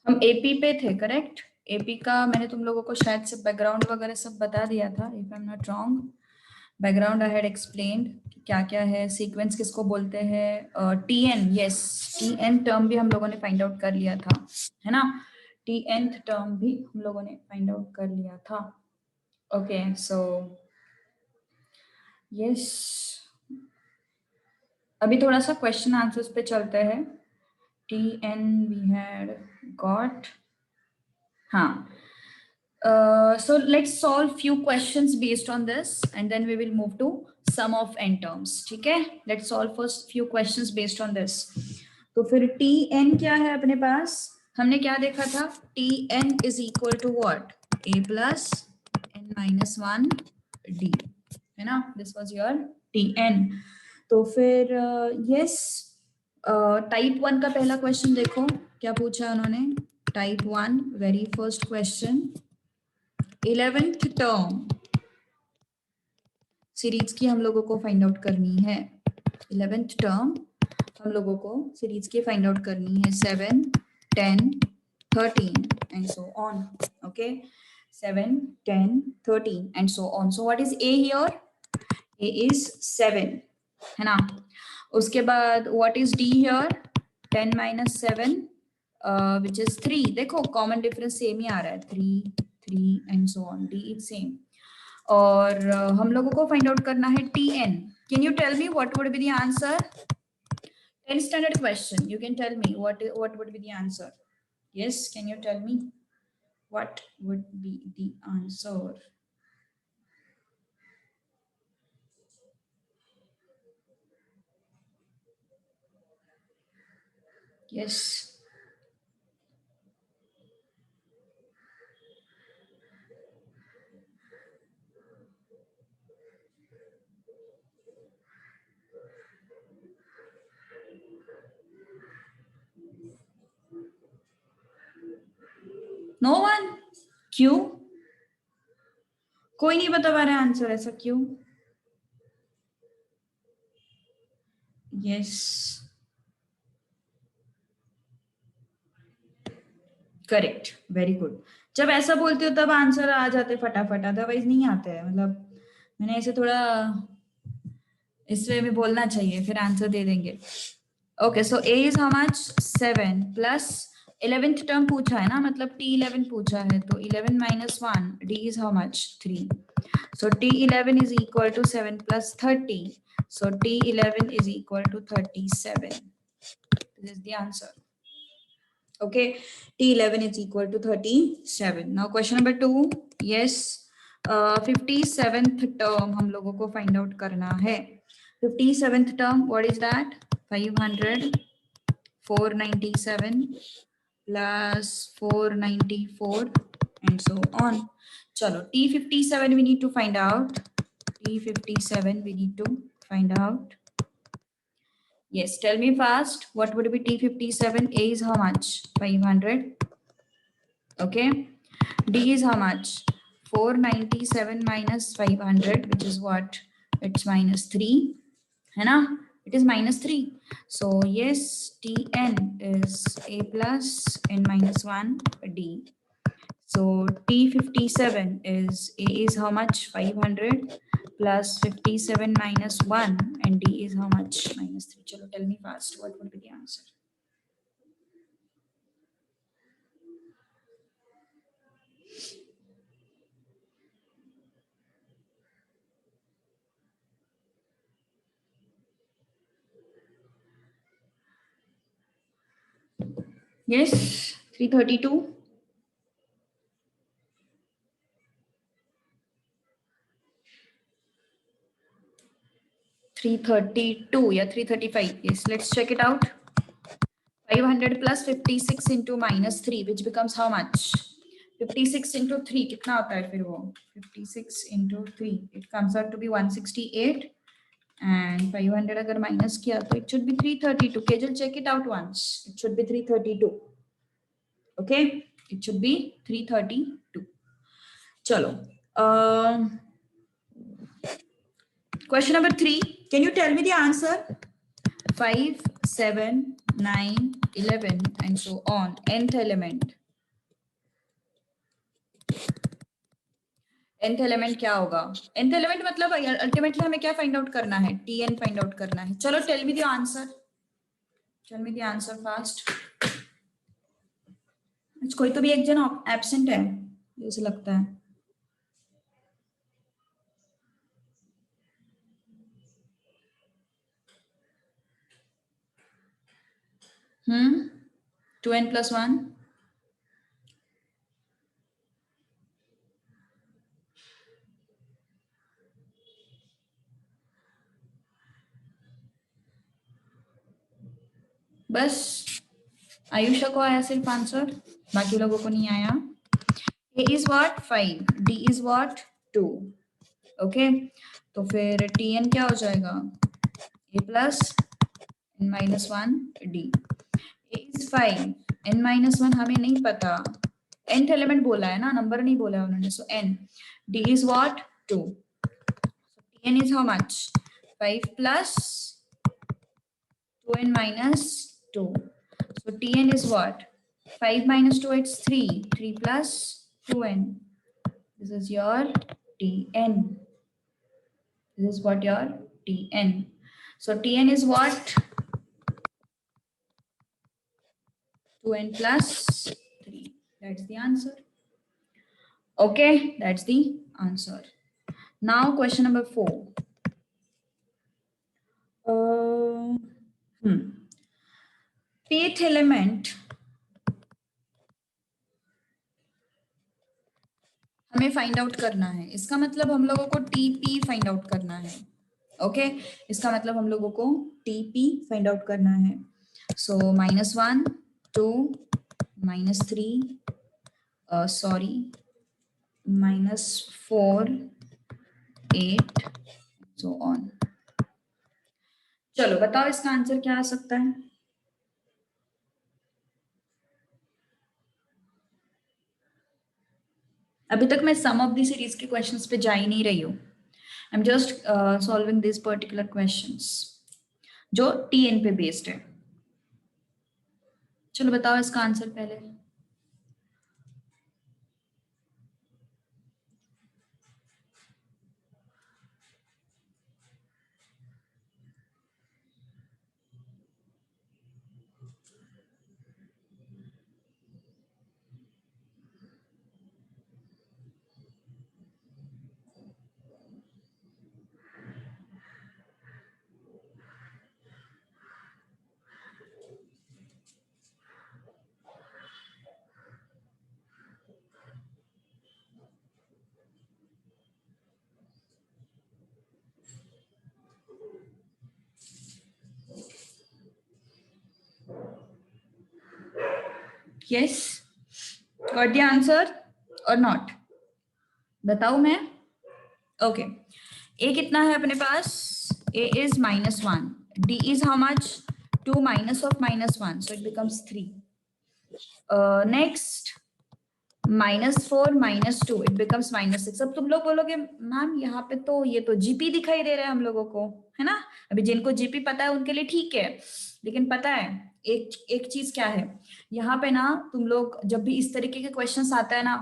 हम एपी पे थे, करेक्ट? एपी का मैंने तुम लोगों को शायद से बैकग्राउंड वगैरह सब बता दिया था, if I am not wrong. Background I had explained क्या क्या है, सीक्वेंस किसको बोलते हैं, टीएन, यस, टीएन टर्म भी हम लोगों ने फाइंड आउट कर लिया था, है ना? टीएन टर्म भी हम लोगों ने फाइंड आउट कर लिया था। ओके, सो यस, अभी थोड़ा सा क्वेश्चन आंसर्स पे चलते हैं। टीएन वी हैड गॉट, हाँ. So let's solve few questions based on this and then we will move to sum of n terms. ठीक है, let's solve first few questions based on this. तो फिर tn क्या है अपने पास? हमने क्या देखा था? tn is equal to what? a plus n minus 1 d, है ना? This was your tn. तो फिर yes, टाइप 1 का पहला क्वेश्चन देखो क्या पूछा उन्होंने. Type 1 very first question, 11th term series की हम लोगों को फाइंड आउट करनी है. 11th टर्म हम लोगों को सीरीज की फाइंड आउट करनी है. 7, 10, 13 and so on. Okay, 7, 10, 13 and so on. So what is A here? A is 7, है ना? उसके बाद what is D here? 10 minus 7 which is 3. देखो कॉमन डिफरेंस सेम ही आ रहा है, 3, 3 एंड सो ऑन. D is same. और हम लोगों को फाइंड आउट करना है tn. Can you tell me what would be the answer? 10th standard question, you can tell me what would be the answer. Yes, can you tell me what would be the answer? Yes, no one? क्यों? कोई नहीं बता पा रहा answer, ऐसा क्यों? Yes, correct, very good. जब ऐसा बोलते हो तब आंसर आ जाते फटाफट, अदरवाइज नहीं आते हैं. मतलब मैंने ऐसे थोड़ा इस वे में बोलना चाहिए, फिर आंसर दे देंगे. Okay, so A is how much? 7 plus 11th term पूछा है ना, मतलब t11 पूछा है, तो 11 minus 1, d is how much? 3. So t11 is equal to 7 plus 30. So t11 is equal to 37. This is the answer. Okay, t11 is equal to 37. Now question number 2. Yes, 57th term हम लोगों को find out करना है. 57th term, what is that? 500, 497 plus 494 and so on. Chalo, T57 we need to find out. T57 we need to find out. Yes, tell me fast. What would be T57? A is how much? 500. Okay. D is how much? 497 minus 500, which is what? It's minus 3. है ना? It is minus 3. So yes, Tn is a plus n minus 1 d. So T57 is a is how much? 500 plus 57 minus 1 and d is how much? Minus 3. Chalo, tell me fast. What would be the answer? Yes, 332. 332 या 335. Yes, let's check it out. 500 plus 56 into minus 3, which becomes how much? 56 into 3 कितना होता है फिर वो? 56 into 3, it comes out to be 168. And 500 अगर minus किया तो it should be 332. Kajal, check it out once. It should be 332. Okay, it should be 332. चलो. Question number 3. Can you tell me the answer? 5, 7, 9, 11 and so on. nth element क्या होगा? nth element मतलब ultimately हमें क्या find out करना है? tn find out करना है. चलो tell me the answer. Tell me the answer fast. कोई तो भी एक जन एब्सेंट है जैसे लगता है. 2n plus 1. बस आयुषा को आया सिर्फ आंसर, बाकी लोगों को नहीं आया. A is what 5, D is what 2. Okay तो फिर Tn क्या हो जाएगा? A plus n minus 1 D. A is 5, n minus 1 हमें नहीं पता. nth एलिमेंट बोला है ना, नंबर नहीं बोला है उन्होंने. सो n. D is what 2. So Tn is how much? 5 plus 2n minus 2. So Tn is what? 5 minus 2, it's 3. 3 plus 2n. This is your Tn. This is what your Tn. So Tn is what? 2n plus 3. That's the answer. Okay, that's the answer. Now question number 4. Pth element हमें find out करना है. इसका मतलब हम लोगों को TP find out करना है. ओके इसका मतलब हम लोगों को टीपी फाइंड आउट करना है. सो -1 2 -3 सॉरी -4 8 सो ऑन. चलो बताओ इसका आंसर क्या आ सकता है? अभी तक मैं सम ऑफ द सीरीज के क्वेश्चंस पे जा ही नहीं रही हूँ. I am just solving this particular questions जो टीएन पे बेस्ड है. चलो बताओ इसका आंसर पहले. Yes, got the answer or not? बताओ मैं. Okay, a कितना है अपने पास? a is -1. d is how much? 2 minus of -1, so it becomes 3. Next -4 -2, it becomes -6. अब तुम लोग बोलोगे मैम यहाँ पे तो ये तो जीपी दिखाई दे रहा है हम लोगों को, है ना. अभी जिनको जीपी पता है उनके लिए ठीक है, लेकिन पता है एक चीज क्या है यहाँ पे ना, तुम लोग जब भी इस तरीके के क्वेश्चंस आता है ना,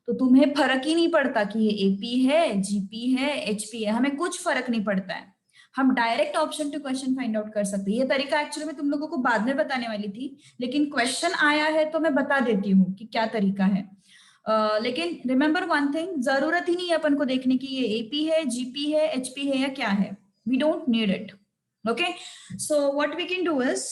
तो तुम्हें फर्क ही नहीं पड़ता कि ये एपी है, जीपी है, एचपी है. हमें कुछ फर्क नहीं पड़ता है. हम direct option to question find out कर सकते हैं. ये तरीका एक्चुअली मैं तुम लोगों को बाद में बताने वाली थी, लेकिन क्वेश्चन आया है तो मैं बता देती हूँ कि क्या तरीका है. लेकिन रिमेंबर वन थिंग, जरूरत ही नहीं है अपन को देखने की ये एपी है, जीपी है, एचपी है या क्या है. We don't need it. Okay so what we can do is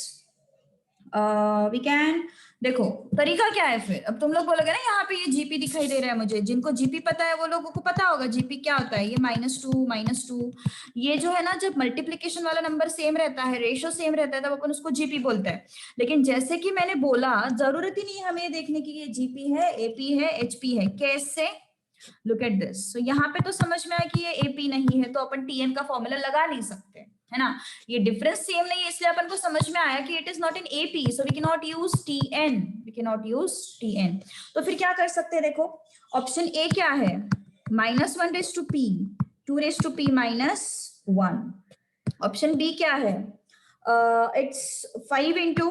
we can, देखो तरीका क्या है. फिर अब तुम लोग बोलोगे ना यहाँ पे ये जीपी दिखाई दे रहा है मुझे. जिनको जीपी पता है वो लोगों को पता होगा जीपी क्या होता है. ये -2 ये जो है ना, जब मल्टीप्लीकेशन वाला नंबर सेम रहता है, रेशियो सेम रहता है, तब अपन उसको जीपी बोलते हैं. लेकिन जैसे कि मैंने बोला, जरूरत ही नहीं है हमें देखने की ये जीपी है, एपी है, एचपी है. कैसे? Look at this. सो यहाँ पे तो समझ में आया कि ये एपी नहीं है, तो अपन टीएन का फॉर्मूला लगा नहीं सकते, है ना. ये डिफरेंस सेम नहीं है, इसलिए अपन को समझ में आया कि it is not in AP, so we can not use TN. We can not use TN. तो फिर क्या कर सकते हैं? देखो ऑप्शन ए क्या है? -1 raise to P, 2 raise to P -1. Option B क्या है? It's 5 into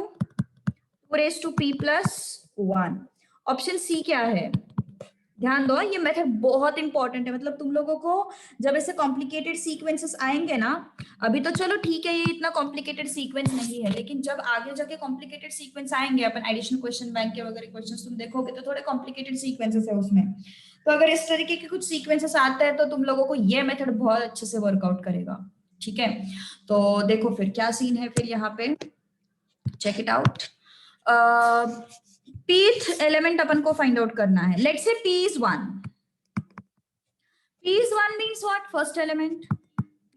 2 raised to p plus 1। Option C क्या है? ध्यान दो, ये मेथड बहुत इंपॉर्टेंट है। मतलब तुम लोगों को जब ऐसे कॉम्प्लिकेटेड सीक्वेंसेस आएंगे ना, अभी तो चलो ठीक है ये इतना कॉम्प्लिकेटेड सीक्वेंस नहीं है, लेकिन जब आगे जाके कॉम्प्लिकेटेड सीक्वेंस आएंगे, अपन एडिशन क्वेश्चन बैंक के वगैरह क्वेश्चंस तुम देखोगे तो थोड़े कॉम्प्लिकेटेड सीक्वेंसेस है उसमें। तो अगर इस तरीके के कुछ सीक्वेंसेस आते हैं तो तुम लोगों को ये मेथड बहुत अच्छे से वर्कआउट करेगा। ठीक है, तो देखो फिर क्या सीन है फिर यहाँ पे, check it out. pth element अपन को फाइंड आउट करना है। Let's say p is 1। p is 1 means what? First element.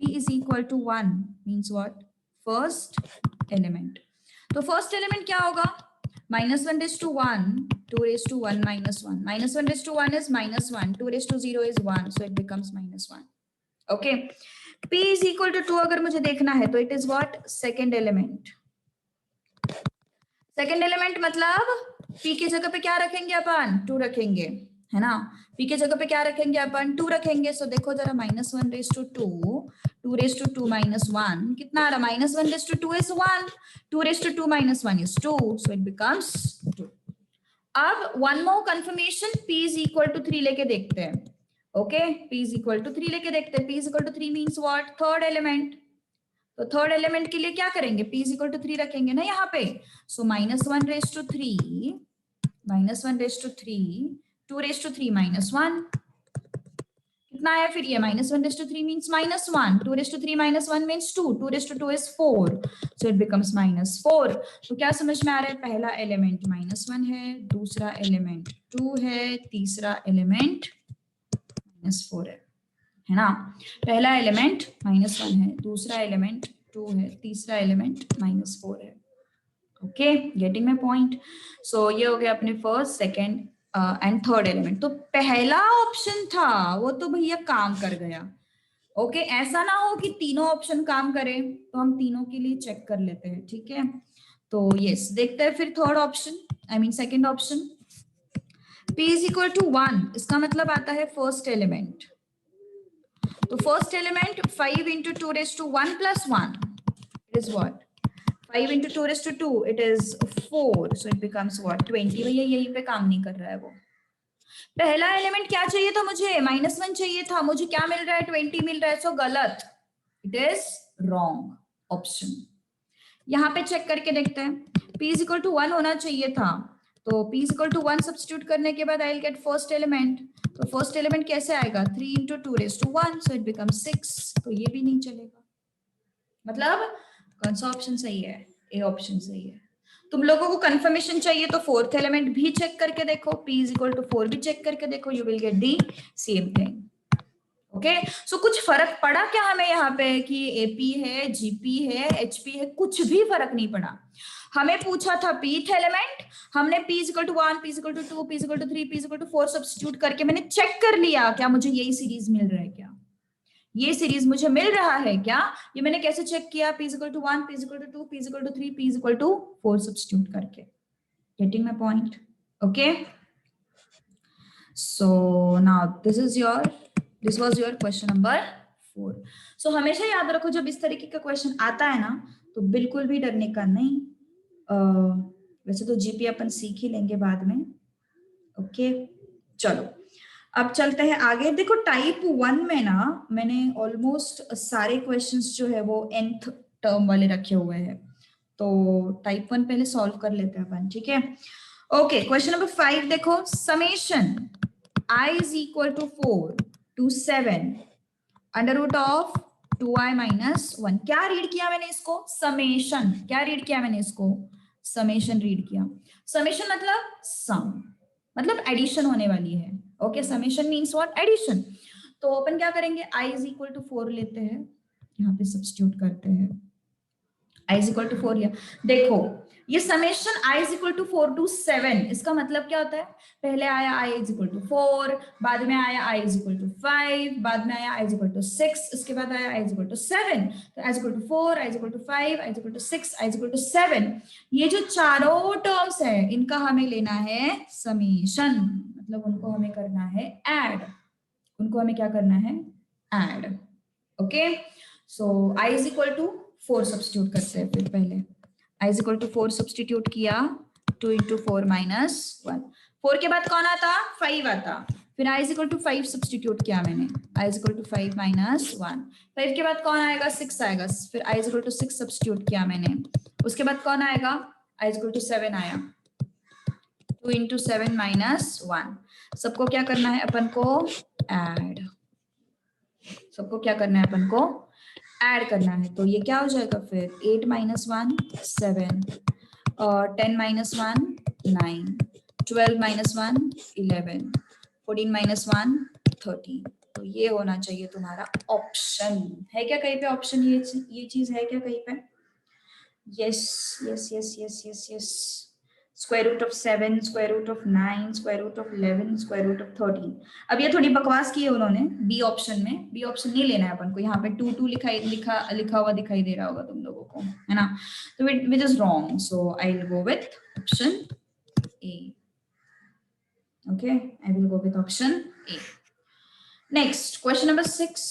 p is equal to 1 means what? First element. तो first element क्या होगा? -1 raised to 1, 2 raised to 1 minus 1. -1 raised to 1 is -1, 2 raised to 0 is 1, so it becomes -1. Okay. p is equal to 2 अगर मुझे देखना है तो it is what? Second element. Second element मतलब p की जगह पे क्या रखेंगे अपन? 2 रखेंगे, है ना। p की जगह पे क्या रखेंगे अपन? 2 रखेंगे। सो देखो जरा, -1 raised to 2, 2 raised to 2 minus 1 कितना आ रहा? -1 raised to 2 is 1, 2 raised to 2 minus 1 is 2, so it becomes 2. अब one more confirmation, p is equal to 3 लेके देखते हैं। Okay, p is equal to 3 लेके देखते हैं। p is equal to 3 means what? Third element. तो थर्ड एलिमेंट के लिए क्या करेंगे? p is equal to 3 रखेंगे ना यहाँ पे। सो -1 raised to 3, -1 raised to 3, 2 raised to 3 minus 1 कितना आया फिर ये? -1 raised to 3 means -1, 2 raised to 3 minus 1 means 2, 2 raised to 2 is 4, so it becomes -4। तो क्या समझ में आ रहा है? पहला एलिमेंट -1 है, दूसरा एलिमेंट 2 है, तीसरा एलिमेंट -4 है ना। पहला एलिमेंट -1 है, दूसरा एलिमेंट 2 है, तीसरा एलिमेंट -4 है। Okay, getting my point. So ये हो गया अपने first, second and third element. तो पहला ऑप्शन था वो तो भैया काम कर गया। ओके, ऐसा ना हो कि तीनों ऑप्शन काम करें, तो हम तीनों के लिए चेक कर लेते हैं। ठीक है, तो यस, देखते हैं फिर third option, I mean second option. p is equal to 1, इसका मतलब आता है फर्स्ट एलिमेंट। तो first element 5 into 2 raised to 1 plus 1 it is what? 5 into 2 raised to 2 it is 4, so it becomes what? 20। भैया यहीं पे काम नहीं कर रहा है वो। पहला एलिमेंट क्या चाहिए था मुझे? -1 चाहिए था, मुझे क्या मिल रहा है? 20 मिल रहा है। सो गलत, इट इज रॉन्ग ऑप्शन। यहाँ पे चेक करके देखते हैं। p is equal to 1 होना चाहिए था, तो p is equal to 1 substitute करने के बाद I will get first element. तो फर्स्ट एलिमेंट कैसे आएगा? 3 into 2 raised to 1, so it becomes 6। तो ये भी नहीं चलेगा। मतलब कौन सा ऑप्शन सही है? ए ऑप्शन सही है। तुम लोगों को कंफर्मेशन चाहिए तो फोर्थ एलिमेंट भी चेक करके देखो, p is equal to 4 भी चेक करके देखो, you will get the same thing. Okay, so कुछ फर्क पड़ा क्या हमें यहाँ पे कि AP है, GP है, HP है? कुछ भी फर्क नहीं पड़ा। हमें पूछा था pth एलिमेंट, हमने p is equal to 1, p is equal to 2, p is equal to 3, p is equal to 4 substitute करके मैंने चेक कर लिया क्या मुझे यही सीरीज मिल रहा है क्या? ये सीरीज मुझे मिल रहा है क्या? ये मैंने कैसे चेक किया? p is equal to 1, p is equal to 2, p is equal to 3, p is equal to 4 substitute करके। Getting my point? Okay, so now this was your question number 4। सो हमेशा याद रखो जब इस तरीके का क्वेश्चन आता है ना तो बिल्कुल भी डरने का नहीं। वैसे तो जीपी अपन सीख ही लेंगे बाद में। ओके, चलो अब चलते हैं आगे। देखो टाइप 1 में ना मैंने ऑलमोस्ट सारे क्वेश्चंस जो है वो nth टर्म वाले रखे हुए हैं, तो टाइप 1 पहले सॉल्व कर लेते हैं अपन। ठीक है, ओके, क्वेश्चन नंबर 5 देखो। Summation I is equal to 4 to 7 under root of 2i minus 1। क्या रीड किया मैंने इसको? समेशन। क्या रीड किया मैंने इसको? समेशन रीड किया। समेशन मतलब सम, मतलब एडिशन होने वाली है। Okay, summation means what? Addition. तो अपन क्या करेंगे? i is equal to 4 लेते हैं, यहाँ पे सब्स्टिट्यूट करते हैं। i is equal to 4 लिया। देखो ये summation i is equal to 4 to 7, इसका मतलब क्या होता है? पहले आया i is equal to 4, बाद में आया i is equal to 5, बाद में आया i is equal to 6, इसके बाद आया i is equal to 7। तो i is equal to 4, i is equal to 5, i is equal to 6, i is equal to 7, ये जो चारों टर्म्स है इनका हमें लेना है समेशन, मतलब उनको हमें करना है ऐड। उनको हमें क्या करना है? Add. Okay, so i is equal to 4 substitute करते हैं। फिर पहले i is equal to 4 substitute किया, 2 into 4 minus 1. 4 के बाद कौन आता? 5 आता. फिर I is equal to 5 substitute किया मैंने. I is equal to 5 minus 1. 5 के बाद कौन आएगा? 6 आएगा. फिर I is equal to 6 substitute किया मैंने. उसके बाद कौन आएगा? I is equal to 7 आया. 2 into 7 minus 1. सबको क्या करना है अपन को? ऐड. सबको क्या करना है अपन को? ऐड करना है. तो ये क्या हो जाएगा फिर? 8 minus 1 7, 10 minus 1 9, 12 minus 1 11, 14 minus 1 13. तो ये होना चाहिए तुम्हारा ऑप्शन. है क्या कहीं पे ऑप्शन? ये चीज है क्या कहीं पे? Yes yes yes yes yes yes. Square root of 7, square root of 9, square root of 11, square root of 13. अब ये थोड़ी बकवास की है उन्होंने बी ऑप्शन में. बी ऑप्शन नहीं लेना है अपन को. यहाँ पे 2 2 लिखा हुआ दिखाई दे रहा होगा तुम लोगों को, है ना? तो which is wrong. So I will go with option A. Okay, I will go with option A. Next, question number 6.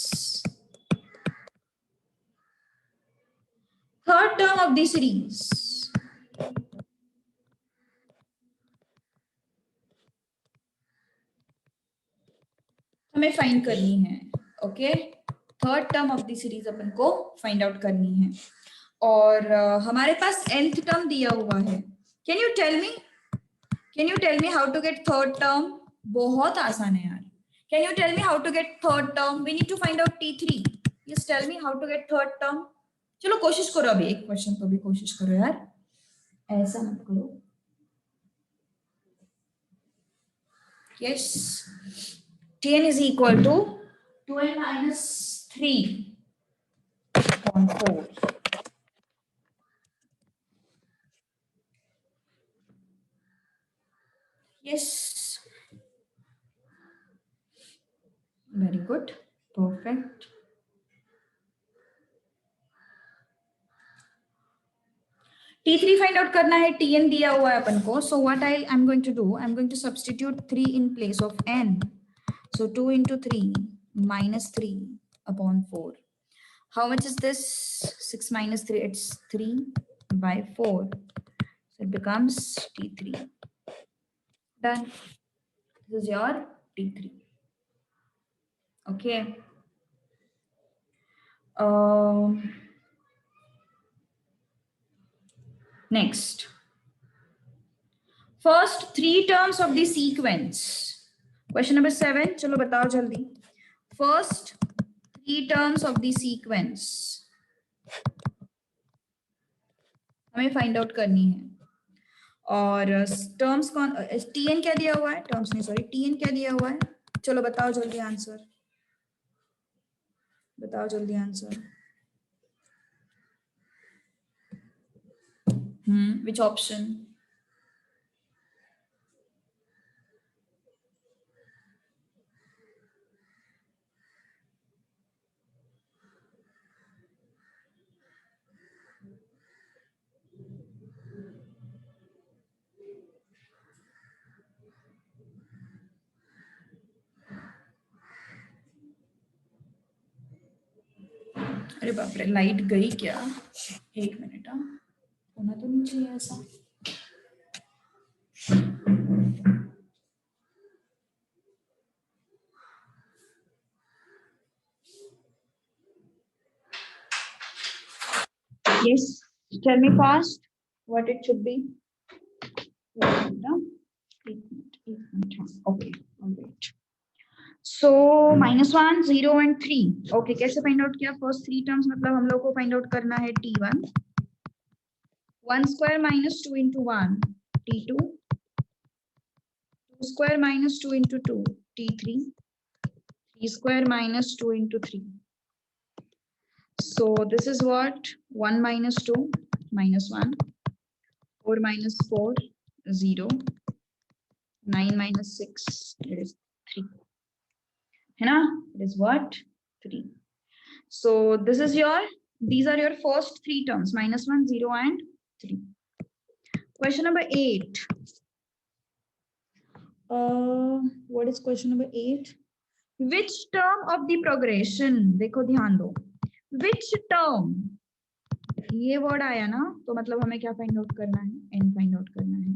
Third term of the series. हमें फाइंड करनी है. Okay, third term of the series अपन को find out करनी है. और हमारे पास nth term दिया हुआ है. Can you tell me how to get third term? बहुत आसान है यार. Can you tell me how to get third term? We need to find out T3. Just tell me how to get third term. चलो कोशिश करो. अभी एक question तो भी कोशिश करो यार. ऐसा मत करो. Yes, Tn is equal to 2n minus 3/4. Yes. Very good. Perfect. T3 find out करना है. Tn दिया हुआ है अपन को. So what I'm going to do, I'm going to substitute 3 in place of n. So 2 into 3 minus 3/4. How much is this? 6 minus 3, it's 3/4. So it becomes T3. Done. This is your T3. Okay. Next. First 3 terms of the sequence. Question number 7. चलो बताओ जल्दी. First 3 terms of the sequence हमें find out करनी है. और terms कौन? Tn क्या दिया हुआ है? टर्म्स नहीं, सॉरी, Tn क्या दिया हुआ है? चलो बताओ जल्दी आंसर. बताओ जल्दी आंसर. Which option? अरे बाप रे, लाइट गई क्या? एक मिनट. होना तो नहीं चाहिए ऐसा. Yes, tell me fast what it should be. Okay, all right. So -1, 0 and 3. Okay, कैसे फाइंड आउट किया? फर्स्ट 3 टर्म्स मतलब हम लोग को फाइंड आउट करना है T1. 1 square minus 2 into 1 T2. 2 square minus 2 into 2 T3. 3 square minus 2 into 3. So this is what? 1 minus 2 minus 1. 4 minus 4 0. 9 minus 6, it is 3. है ना? It is what? 3. So this is your, these are your first 3 terms, -1, 0 and 3. Question number 8. What is question number 8? Which term of the progression, देखो ध्यान दो, which term ये word आया ना, तो मतलब हमें क्या फाइंड आउट करना है, n फाइंड आउट करना है.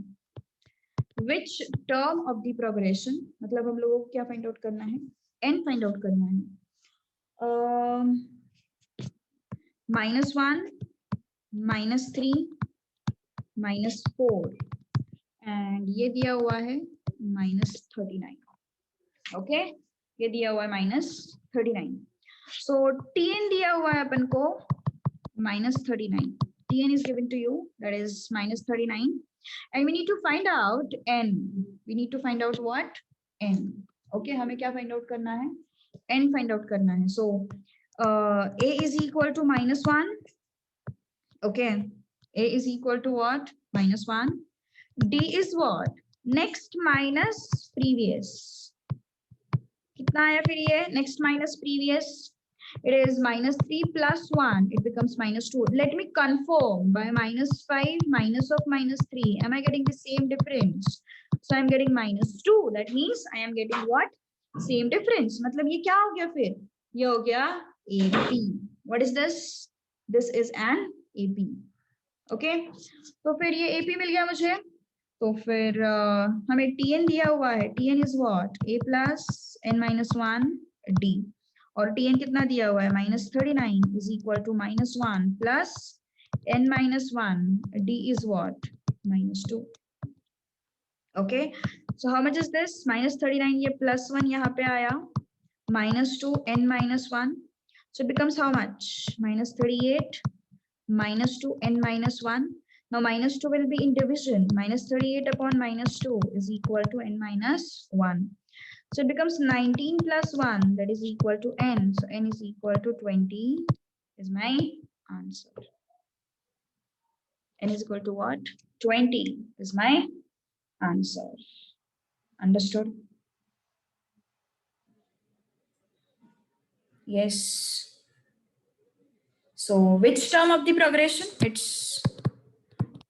Which term of the progression, मतलब हम लोगों को क्या फाइंड आउट करना है, n फाइंड आउट करना है. -1, -3, -4 एंड ये दिया हुआ है -39. ओके, ये दिया हुआ है -39. सो tn दिया हुआ है अपन को -39. tn is given to you, that is -39, and we need to find out n. We need to find out what? n. Okay, हमें क्या find out करना है, n find out करना है. So a is equal to -1. Okay, a is equal to what? -1. d is what? Next minus previous. कितना आया फिर ये, next minus previous? It is -3 plus 1, it becomes -2. Let me confirm, by -5 minus of -3, am I getting the same difference? So I am getting -2, that means I am getting what? Same difference. मतलब ये क्या हो गया फिर, ये हो गया AP. What is this? This is an AP. Okay, तो फिर ये AP मिल गया मुझे. तो फिर हमें tn दिया हुआ है, tn is what? a plus n-1 d. और tn कितना दिया हुआ है, -39 is equal to -1 plus n-1 d is what? -2. Okay, so how much is this? -39, ये +1 यहाँ पे आया, -2 n-1, so it becomes how much? -38 -2 n-1. Now -2 will be in division. -38 upon -2 is equal to n-1. So it becomes 19 plus 1, that is equal to n. So n is equal to 20 is my answer. N is equal to what? 20 is my answer. Understood? Yes. So which term of the progression? It's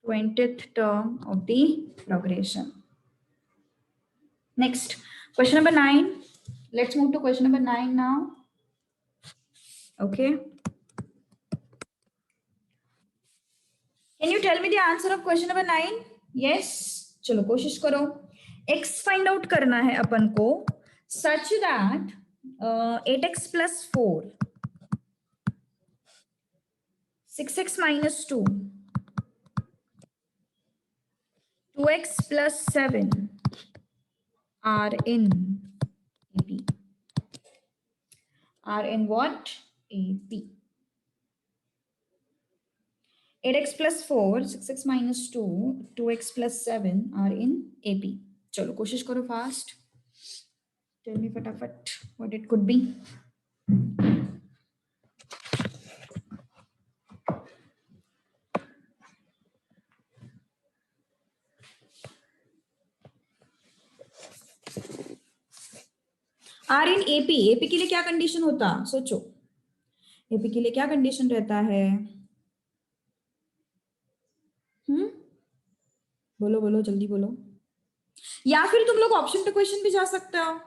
20th term of the progression. Next, question number 9. Let's move to question number 9 now. Okay. Can you tell me the answer of question number 9? Yes. चलो कोशिश करो. X find out करना है अपन को such that 8x plus 4, 6x minus 2, 2x plus 7 are in AP. Are in what? AP. 8x plus 4, 6x minus 2, 2x plus 7 are in AP. चलो कोशिश करो fast. Tell me फटाफट what it could be. Are in AP. AP के लिए क्या condition होता, सोचो. AP के लिए क्या कंडीशन रहता है? बोलो बोलो जल्दी बोलो. या फिर तुम लोग ऑप्शन टू क्वेश्चन भी जा सकते हो.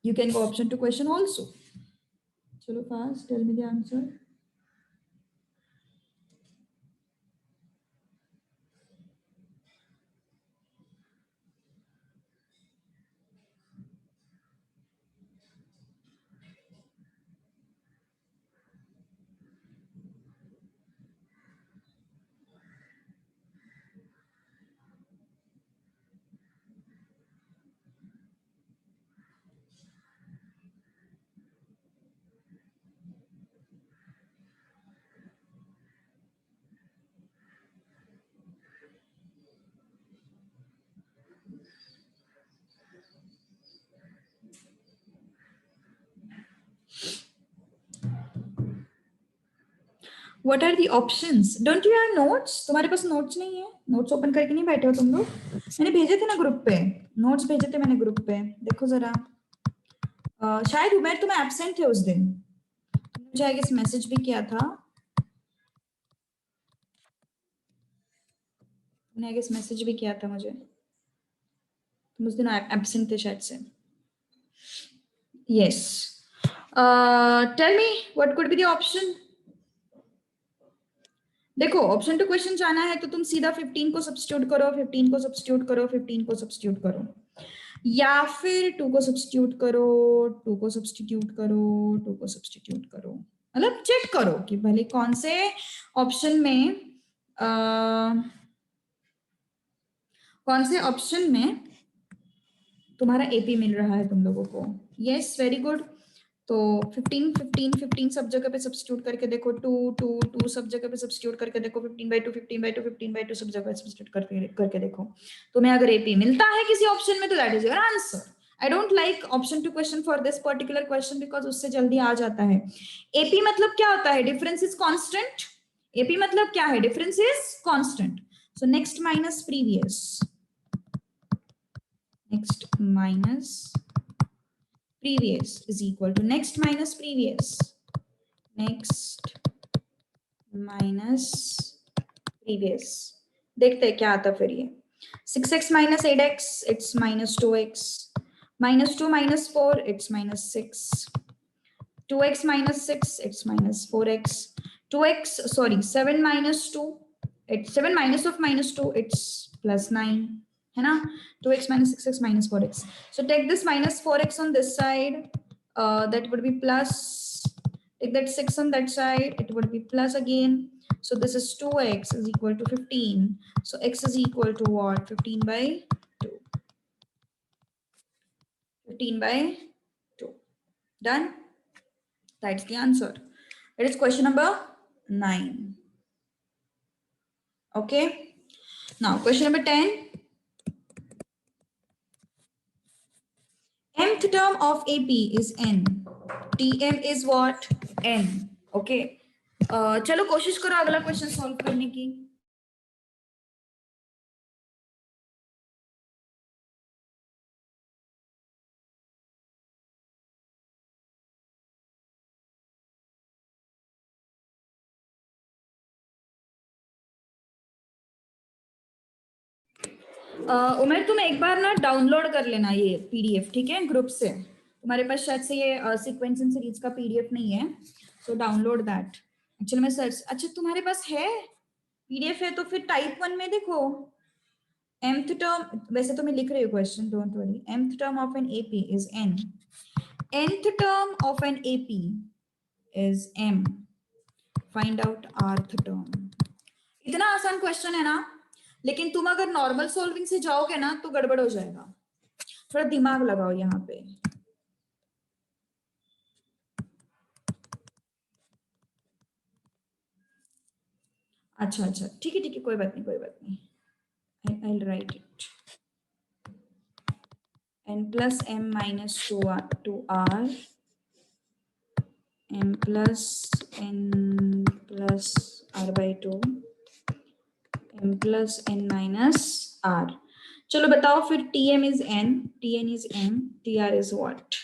You can go option to question also. चलो fast, tell me the answer. What are the options? Don't you have notes? तुम्हारे पास नोट्स नहीं है? नोट्स ओपन करके नहीं बैठे हो तुम लोग? मैंने भेजे थे ना ग्रुप पे, नोट्स भेजे थे मैंने ग्रुप पे, देखो जरा. शायद उमेर तुम्हें एब्सेंट थे उस दिन, मुझे आई गेस मैसेज भी किया था. तुमने आई गेस मैसेज भी किया था मुझे, तुम उस दिन एब्सेंट थे शायद से. Yes. Tell me what could be the option. देखो ऑप्शन टू क्वेश्चन जाना है तो तुम सीधा 15 को सब्स्टिट्यूट करो, 15 को सब्स्टिट्यूट करो, 15 को सब्स्टिट्यूट करो, या फिर 2 को सब्स्टिट्यूट करो, 2 को सब्स्टिट्यूट करो, 2 को सब्स्टिट्यूट करो, मतलब चेक करो कि भले कौन से ऑप्शन में कौन से ऑप्शन में तुम्हारा एपी मिल रहा है तुम लोगों को। Yes very good. तो 15 15 15 सब जगह पे सब्स्टिट्यूट करके देखो, 2 2 2 सब जगह पे सब्स्टिट्यूट करके देखो, 15/2 15/2 15/2 सब जगह सब्स्टिट्यूट करके देखो। तुम्हें अगर एपी मिलता है किसी ऑप्शन में तो that is your answer. I don't like option to question for this particular question because उससे जल्दी आ जाता है। एपी मतलब क्या होता है? Difference is constant. एपी मतलब क्या है? Difference is constant. So next minus previous, next minus previous is equal to next minus previous, next minus previous। देखते हैं क्या आता फिर ये। 6x minus 8x, it's minus 2x, minus 2 minus 4, it's minus 6, 2x minus 6, it's minus 4x, 2x sorry 7 minus 2, it's 7 minus of minus 2, it's plus 9 है ना। 2x minus 6x minus 4x, so take this minus 4x on this side, that would be plus, take that 6 on that side, it would be plus again, so this is 2x is equal to 15, so x is equal to what? 15/2, 15/2, done. That's the answer. It is question number 9. Okay. Now question number 10. Mth term of AP is n. Tm is what? N. Okay. चलो कोशिश करो अगला question solve करने की। उमेर तुम एक बार ना download कर लेना ये पीडीएफ, ठीक है, ग्रुप से। तुम्हारे पास शायद से ये सीक्वेंस एंड सीरीज का पीडीएफ नहीं है, सो डाउनलोड दैट। एक्चुअली मैं सर्च, अच्छा तुम्हारे पास है पीडीएफ है तो फिर टाइप 1 में देखो। mth term, वैसे तो मैं लिख रही हूँ question, don't worry. mth term of an AP is n. nth term of an AP is m. Find out rth term. इतना आसान क्वेश्चन है ना, लेकिन तुम अगर नॉर्मल सॉल्विंग से जाओगे ना तो गड़बड़ हो जाएगा। थोड़ा दिमाग लगाओ यहाँ पे। अच्छा अच्छा ठीक है कोई बात नहीं कोई बात नहीं। I'll write it. n plus m minus 2r, m plus n plus r by 2, m plus n minus r। चलो बताओ फिर tm is n, tn is m, tr is what?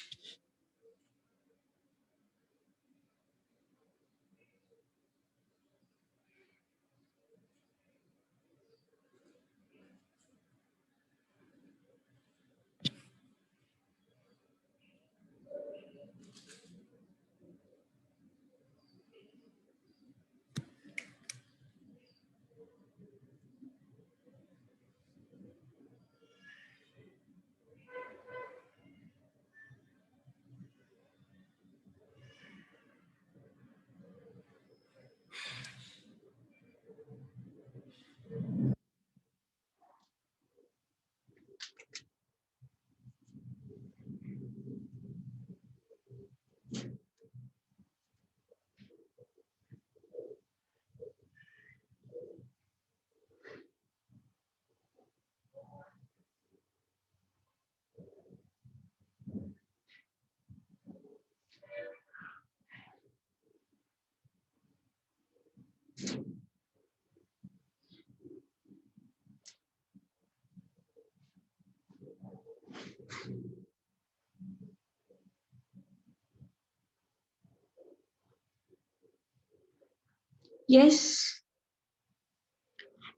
Yes,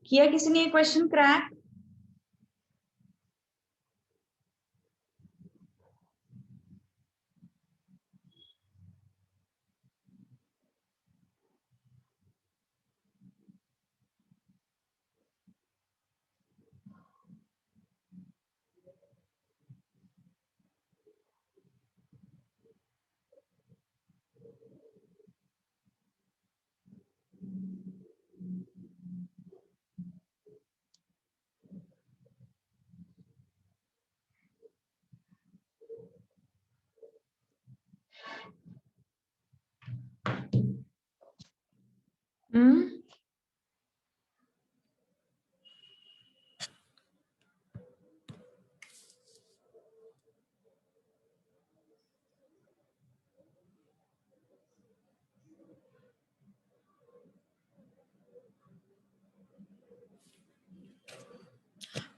किया किसी ने क्वेश्चन क्रैक?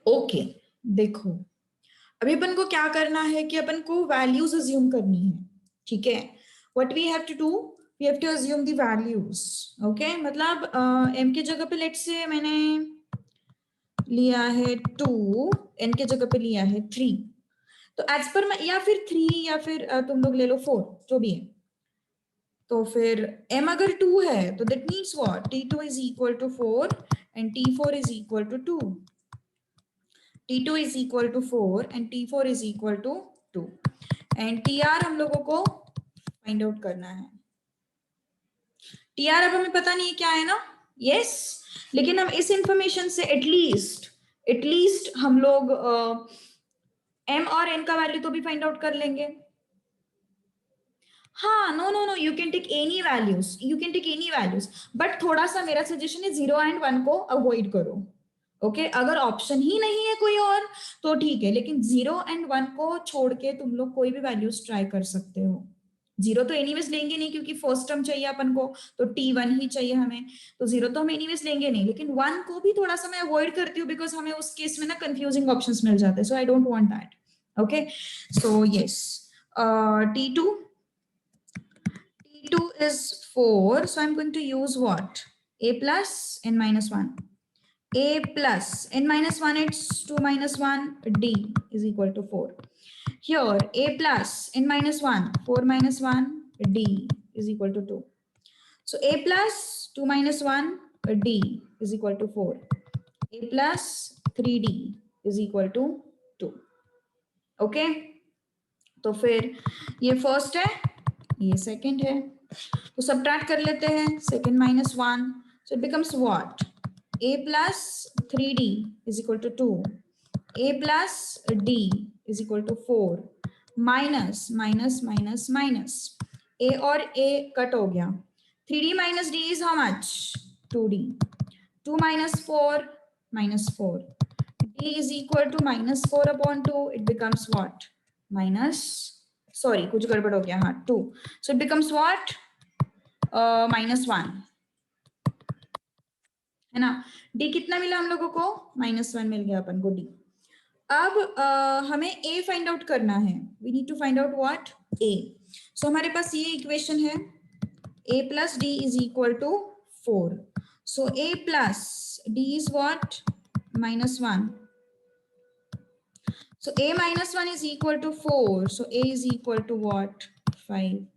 ओके देखो, अभी अपन को क्या करना है कि अपन को वैल्यूज अज्यूम करनी है, ठीक है। What we have to do, we have to assume the values, okay. मतलब m की जगह पे लेट्स से मैंने लिया है 2, n की जगह पे लिया है 3, तो एज पर या फिर 3 या फिर तुम लोग ले लो 4, जो भी है। तो फिर m अगर 2 है तो that means what, t2 is equal to 4 and t4 is equal to 2, t2 is equal to 4 and t4 is equal to 2 and tr हम लोगों को फाइंड आउट करना है। tr अब हमें पता नहीं है क्या है ना, यस लेकिन हम इस इंफॉर्मेशन से एटलीस्ट हम लोग m और n का वैल्यू तो भी फाइंड आउट कर लेंगे। हाँ, no you can take any values, but थोड़ा सा मेरा सजेशन है 0 एंड 1 को अवॉइड करो, ओके अगर ऑप्शन ही नहीं है कोई और तो ठीक है, लेकिन 0 एंड 1 को छोड़ के तुम लोग कोई भी वैल्यूज ट्राई कर सकते हो। 0 तो एनीवेज लेंगे नहीं क्योंकि फर्स्ट टर्म चाहिए अपन को, तो t1 ही चाहिए हमें, तो 0 तो हम एनीवेज लेंगे नहीं, लेकिन 1 को भी थोड़ा सा मैं अवॉइड करती हूँ बिकॉज हमें उस केस में ना कंफ्यूजिंग ऑप्शंस मिल जाते हैं, so I don't want that, okay. So yes, t2 is 4, so I'm going to use what, a plus n minus 1, a plus n minus 1, it's 2 minus 1, d is equal to 4. Here a plus n minus 1, 4 minus 1, d is equal to 2. So a plus 2 minus 1, d is equal to 4. A plus 3d is equal to 2. Okay तो फिर ये first है, ये second है, तो subtract कर लेते हैं, second minus 1, so it becomes what, a plus 3d is equal to 2, a plus d is equal to 4, minus minus minus minus, a और a कट हो गया, 3d minus d is how much, 2d, 2 minus 4 minus 4, d is equal to minus 4 upon 2, it becomes what, minus, sorry कुछ गड़बड़ हो गया, हाँ 2, so it becomes what, minus 1 है ना। d कितना मिला हम लोगों को, -1 मिल गया अपन को d। अब हमें a फाइंड आउट करना है, we need to find out what, a। So हमारे पास ये इक्वेशन है, a plus d is equal to 4, so a plus d is what, -1, so a minus 1 is equal to 4, so a is equal to what, 5,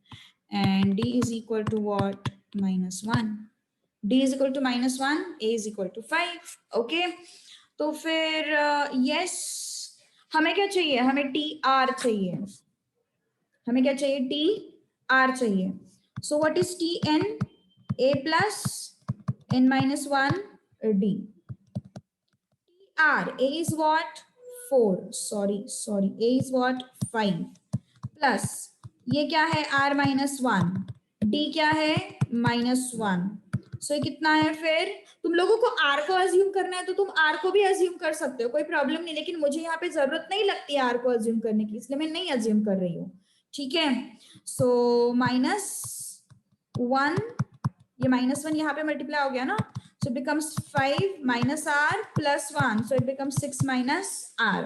and d is equal to what, -1, d is equal to -1, a is equal to 5, okay. तो फिर yes हमें क्या चाहिए, हमें T R चाहिए, हमें क्या चाहिए, टी आर चाहिए। So what is T N, A plus N minus 1 D, T R A is what 4, sorry A is what 5, plus ये क्या है r माइनस 1, d क्या है -1, सो कितना है, फिर तुम लोगों को r को अज्यूम करना है तो तुम r को भी अज्यूम कर सकते हो, कोई प्रॉब्लम नहीं, लेकिन मुझे यहाँ पे जरूरत नहीं लगती है r को अज्यूम करने की, इसलिए मैं नहीं अज्यूम कर रही हूँ, ठीक है। सो -1, ये -1 यहाँ पे मल्टीप्लाई हो गया ना, so it becomes 5 minus r plus 1, so it becomes 6 minus r।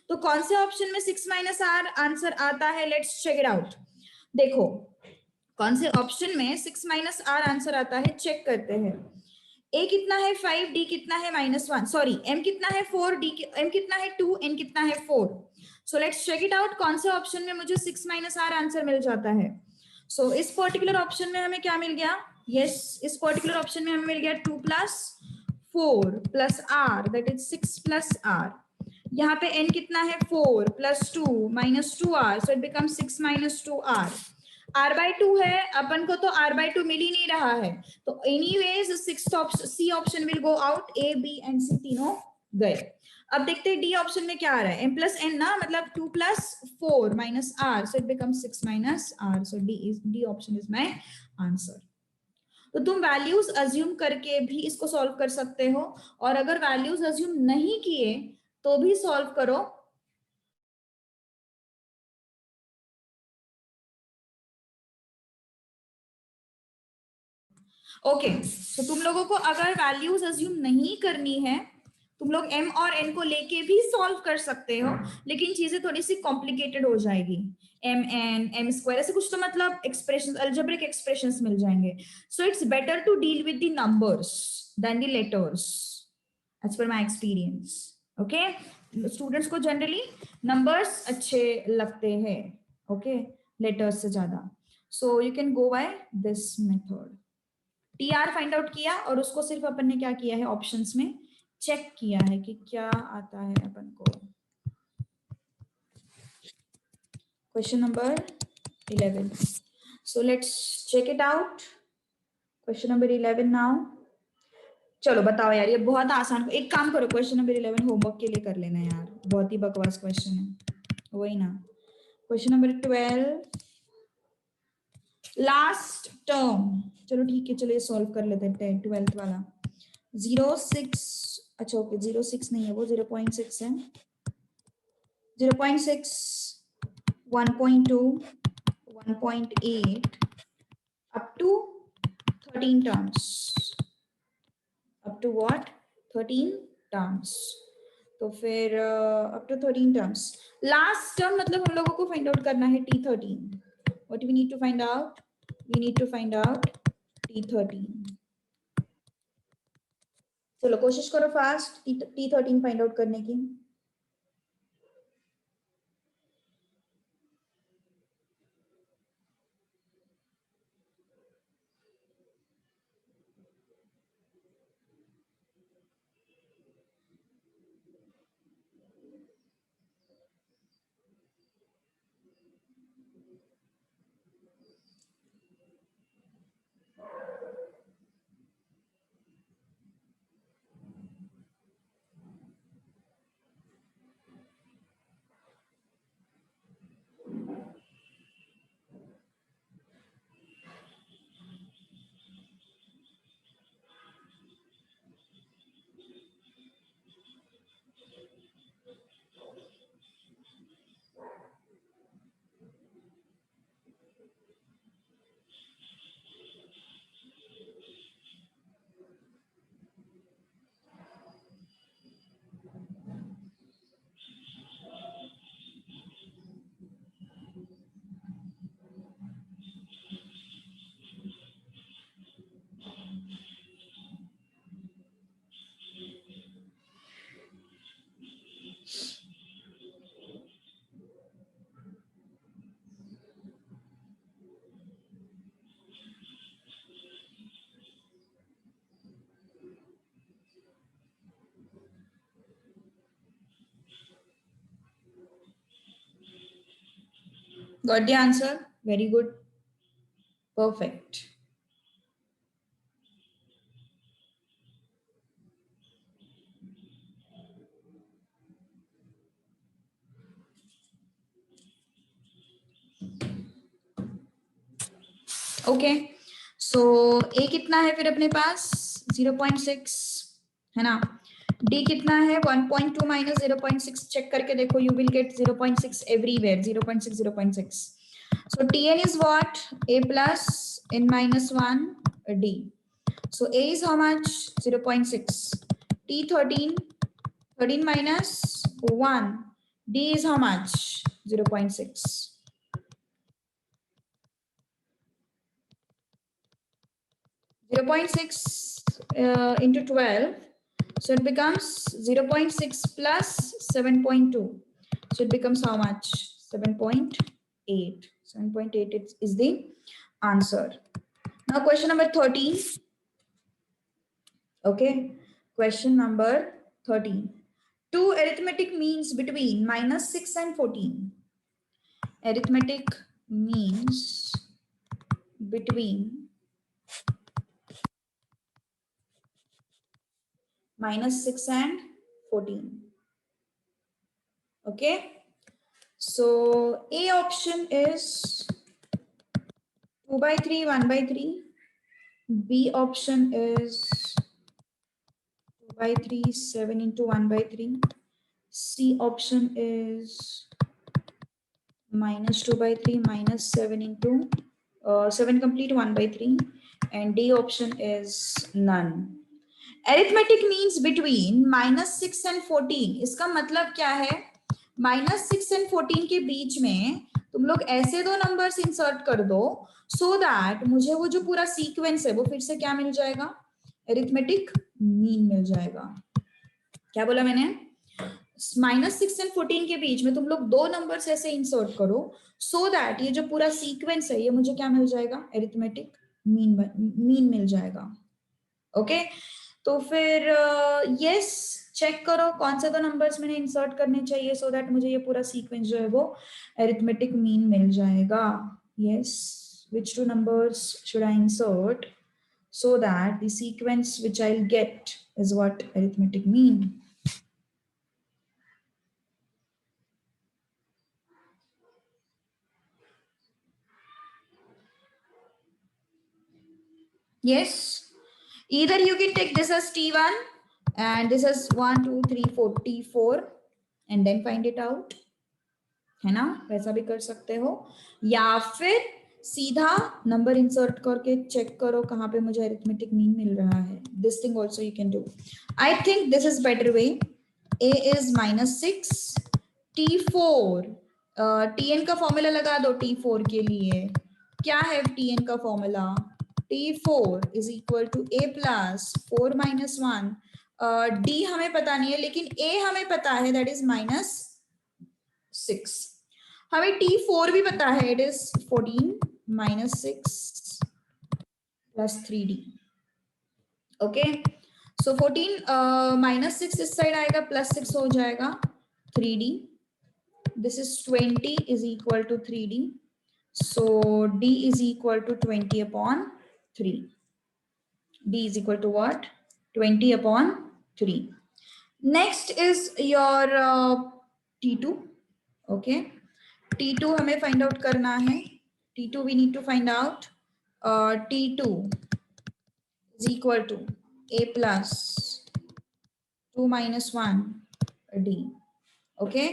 तो कौन से ऑप्शन में 6 माइनस r आंसर आता है, लेट्स चेक इट आउट। देखो कौन से ऑप्शन में 6 माइनस r आंसर आता है, चेक करते हैं। a कितना है 5, d कितना है -1, सॉरी m कितना है 4, m कितना है 2, n कितना है 4। So let's check it out, कौन से ऑप्शन में मुझे 6 माइनस r आंसर मिल जाता है। सो इस पर्टिकुलर ऑप्शन में हमें क्या मिल गया, यस इस पर्टिकुलर ऑप्शन में हमें मिल गया 2 plus 4 plus r, that is 6 plus r। यहाँ पे n कितना है 4 plus 2 minus 2r, so it become 6 minus 2r। r by 2 है, अपन को तो r बाई 2 मिल ही नहीं रहा है, तो anyways sixth option C option will go out, a b and c तीनों गए। अब देखते हैं डी ऑप्शन में क्या आ रहा है, m प्लस n ना, मतलब 2 plus 4 minus r, so it become 6 minus r, so D option is my answer. तो तुम वैल्यूज अज्यूम करके भी इसको सॉल्व कर सकते हो, और अगर वैल्यूज अज्यूम नहीं किए तो भी सॉल्व करो। ओके, तो तुम लोगों को अगर वैल्यूज अज्यूम नहीं करनी है, तुम लोग m और n को लेके भी सॉल्व कर सकते हो, लेकिन चीजें थोड़ी सी कॉम्प्लिकेटेड हो जाएगी। एम एन एम स्क्वायर ऐसे कुछ तो मतलब एक्सप्रेशन, अल्जेब्रिक एक्सप्रेशंस मिल जाएंगे। So it's better to deal with the numbers then the letters as per my experience. Okay, students को जनरली नंबर्स अच्छे लगते हैं, ओके, लेटर्स से ज्यादा। So you can go by this method. T R find out किया और उसको सिर्फ अपन ने क्या किया है, ऑप्शंस में चेक किया है कि क्या आता है अपन को। Question number 11, so let's check it out. Question number 11 now. चलो बताओ यार, ये बहुत आसान, एक काम करो, क्वेश्चन नंबर 11 होमवर्क के लिए कर लेना यार, बहुत ही बकवास क्वेश्चन है, वही ना। क्वेश्चन नंबर 12, लास्ट टर्म, चलो ठीक है, चलो ये सॉल्व कर लेते हैं 12th वाला। 0.6, अच्छा ओके 0.6 नहीं है वो 0.6 है। 0.6, 1.2, 1.8 up to 13 terms, up to what 13 terms। तो फिर अप टू 13 टर्म्स, लास्ट टर्म मतलब हम लोगों को फाइंड आउट करना है T13। What we need to find out, we need to find out T13। चलो कोशिश करो फास्ट T13 फाइंड आउट करने की। Got the answer? Very good. Perfect. Okay, so a कितना है फिर अपने पास 0.6 है ना। डी कितना है 1.2 माइनस 0.6, चेक करके देखो, you will gate 0.6 everywhere, 0.6 0.6। so Tn is what, a plus n minus 1 d, so a is how much 0.6, T13 13 minus 1, d is how much 0.6, 0.6 into 12, so it becomes 0.6 plus 7.2, so it becomes how much 7.8, 7.8 is the answer. Now question number 13. Okay, question number 13, two arithmetic means between -6 and 14, arithmetic means between -6 and 14. Okay, so A option is 2/3, 1/3, B option is 2 by 3, 7 into 1 by 3. C option is minus 2 by 3 minus 7 into 7 complete 1 by 3. And D option is none. Arithmetic means between minus 6 and 14. इसका मतलब क्या है? Minus 6 and 14 के बीच में तुम लोग ऐसे दो नंबर्स इंसर्ट कर दो सो दैट मुझे वो जो पूरा सीक्वेंस है वो फिर से क्या मिल जाएगा? अरिथमेटिक मीन मिल जाएगा. क्या बोला मैंने? माइनस 6 एंड 14 के बीच में तुम लोग दो नंबर्स ऐसे इंसर्ट करो सो दैट ये जो पूरा सीक्वेंस है ये मुझे क्या मिल जाएगा? अरिथमेटिक मीन मिल जाएगा. ओके तो फिर यस चेक करो कौन से दो नंबर्स मैंने इंसर्ट करने चाहिए सो दैट मुझे ये पूरा सीक्वेंस जो है वो अरिथमेटिक मीन मिल जाएगा. Yes which two numbers should I insert so that the sequence which I'll get is what arithmetic mean? Yes, either you can take this as T1 and this as 1 2 3 4 T4 and then find it out, है ना? वैसा भी कर सकते हो या फिर सीधा नंबर इंसर्ट करके चेक करो कहाँ पे मुझे अरिथमेटिक मीन मिल रहा है. This thing also you can do. I think this is better way. A is -6 T4 Tn का फॉर्मूला लगा दो. T4 के लिए क्या है Tn का formula? T4 is equal to A plus 4 minus 1. D हमें पता नहीं है लेकिन A हमें पता है दैट इज -6. हमें T4 भी पता है it is 14 minus 6 plus 3D. Okay so 14 minus 6 इस साइड आएगा प्लस 6 हो जाएगा 3D. This is 20 is equal to 3D. So D is equal to 20 upon 3. D is equal to what? 20 upon 3. Next is your T2. Okay. T2 हमें find out करना है. T2 we need to find out. T2 is equal to A plus 2 minus 1 D. Okay.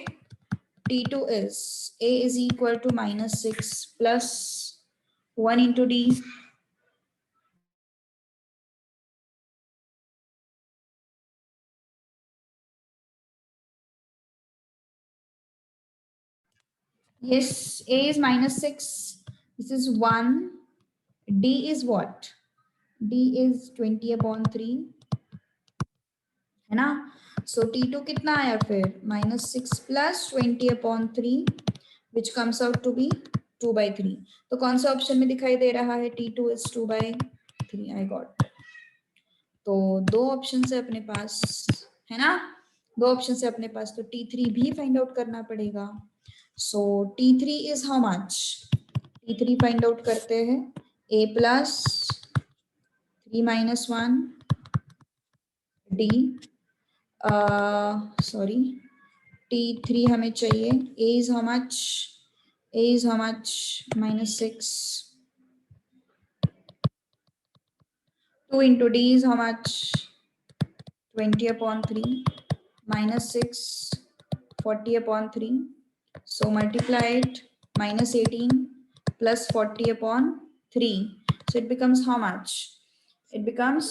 T2 is A is equal to -6 plus 1 into D. Yes, A is -6. This is 1. D is what? D is 20 upon 3. है ना? So T2 कितना आया फिर? -6 plus 20 upon 3 which comes out to be 2 by 3. तो कौन सा option में दिखाई दे रहा है? T2 is 2 by 3. I got. तो दो ऑप्शन है अपने पास, है ना? दो ऑप्शन है अपने पास, तो T3 भी फाइंड आउट करना पड़ेगा. So T3 is how much? T3 find out करते हैं. A plus 3 minus 1 D. Sorry, T3 हमें चाहिए. A is how much? A is how much? -6. 2 into D is how much? 20 upon 3 -6 40 upon 3. So multiply it. -18 plus 40 upon 3. So it becomes how much? It becomes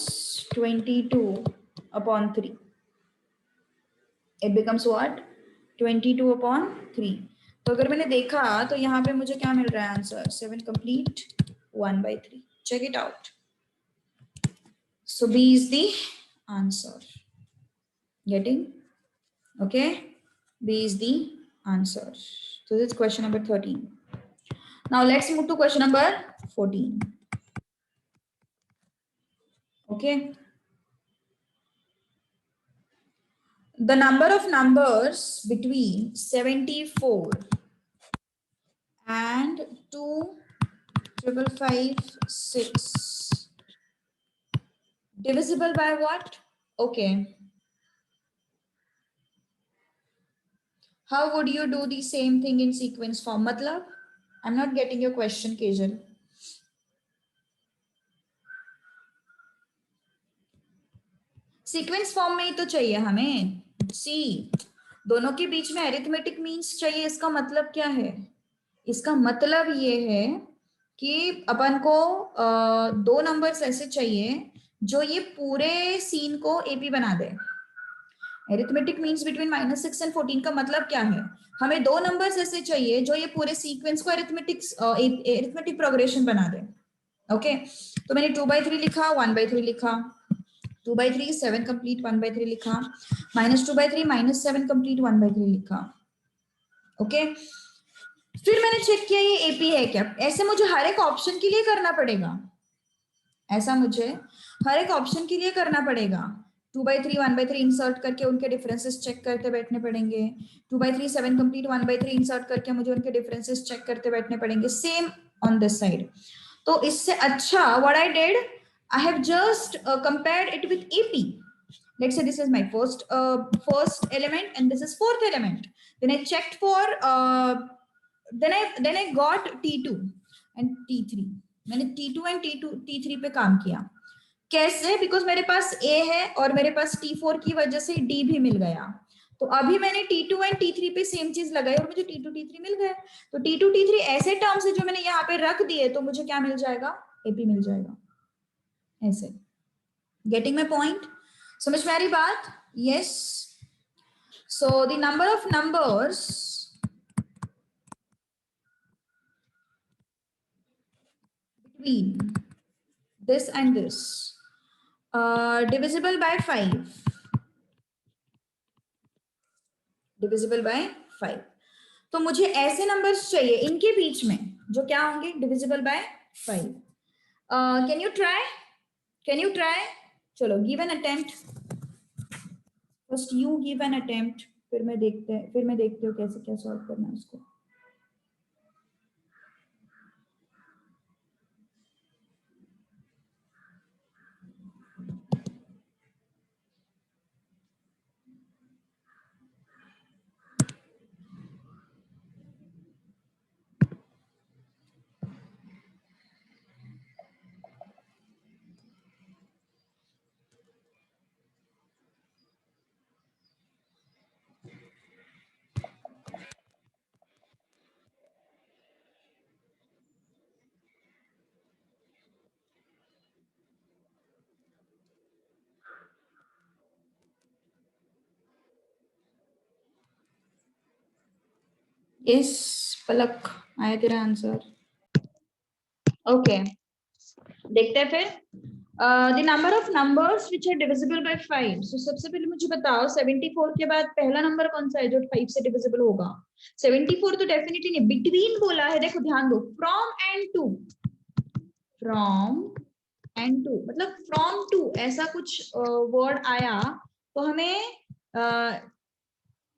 22 upon 3. It becomes what? 22 upon 3. तो अगर मैंने देखा तो यहाँ पे मुझे क्या मिल रहा है answer? 7 complete 1 by 3. Check it out. So B is the answer. Getting? Okay. B is the answer. So this is question number 13. Now let's move to question number 14. Okay. The number of numbers between 74 and 25556 divisible by what? Okay. How would you do the same thing in sequence form? Matlab, I'm not getting your question, Kejal. Sequence form में ही तो चाहिए हमें। सी, दोनों के बीच में arithmetic means चाहिए। इसका मतलब क्या है? इसका मतलब ये है कि अपन को दो नंबर्स ऐसे चाहिए जो ये पूरे सीन को एपी बना दे। अरिथमेटिक मीन्स बिटवीन -6 एंड 14 का मतलब क्या है? हमें दो नंबर्स ऐसे चाहिए जो ये पूरे सीक्वेंस को अरिथमेटिक प्रोग्रेशन बना दे। ओके, तो मैंने 2/3 लिखा, 1/3 लिखा, 2/3 7 कंप्लीट, 1/3 लिखा, -2/3 -7 कंप्लीट, 1/3 लिखा। ओके, फिर मैंने चेक किया ये एपी है क्या। ऐसे मुझे हर एक ऑप्शन के लिए करना पड़ेगा, ऐसा मुझे हर एक ऑप्शन के लिए करना पड़ेगा। 2/3 1/3 इंसर्ट करके उनके डिफरेंसेस चेक करते बैठने पड़ेंगे। 2/3 7 कंप्लीट, 1/3 इंसर्ट करके मुझे उनके डिफरेंसेस चेक करते बैठने पड़ेंगे। Same on this side. तो इससे अच्छा what I did, I have just compared it with AP. Let's say this is my first element and this is fourth element. Then I checked for then I got T2 and T3. मैंने T2 and T3 पे काम किया। कैसे? Because मेरे पास A है और मेरे पास T4 की वजह से D भी मिल गया। तो अभी मैंने T2 एंड T3 पे सेम चीज लगाई और मुझे T2 T3 मिल गया। तो T2 T3 ऐसे टर्म्स है जो मैंने यहाँ पे रख दिए, तो मुझे क्या मिल जाएगा? AP मिल जाएगा। ऐसे, गेटिंग माई पॉइंट? समझ में आ रही बात? Yes. So the number of numbers between this and this divisible by 5, divisible by 5। तो मुझे ऐसे नंबर्स चाहिए इनके बीच में जो क्या होंगे? Divisible by 5। Can you try? Can you try? चलो, give an attempt. First you give an attempt, फिर मैं देखते हूँ कैसे क्या सॉल्व करना है उसको। यस पलक, आया तेरा आंसर? ओके, देखते हैं फिर। The number of numbers which are divisible by 5। So सबसे पहले मुझे बताओ 74 के बाद पहला नंबर कौन सा है जो 5 से डिविजिबल होगा? 74 तो डेफिनेटली नहीं, बिटवीन बोला है। देखो ध्यान दो, from and to, from and to मतलब फ्रॉम टू ऐसा कुछ वर्ड आया तो हमें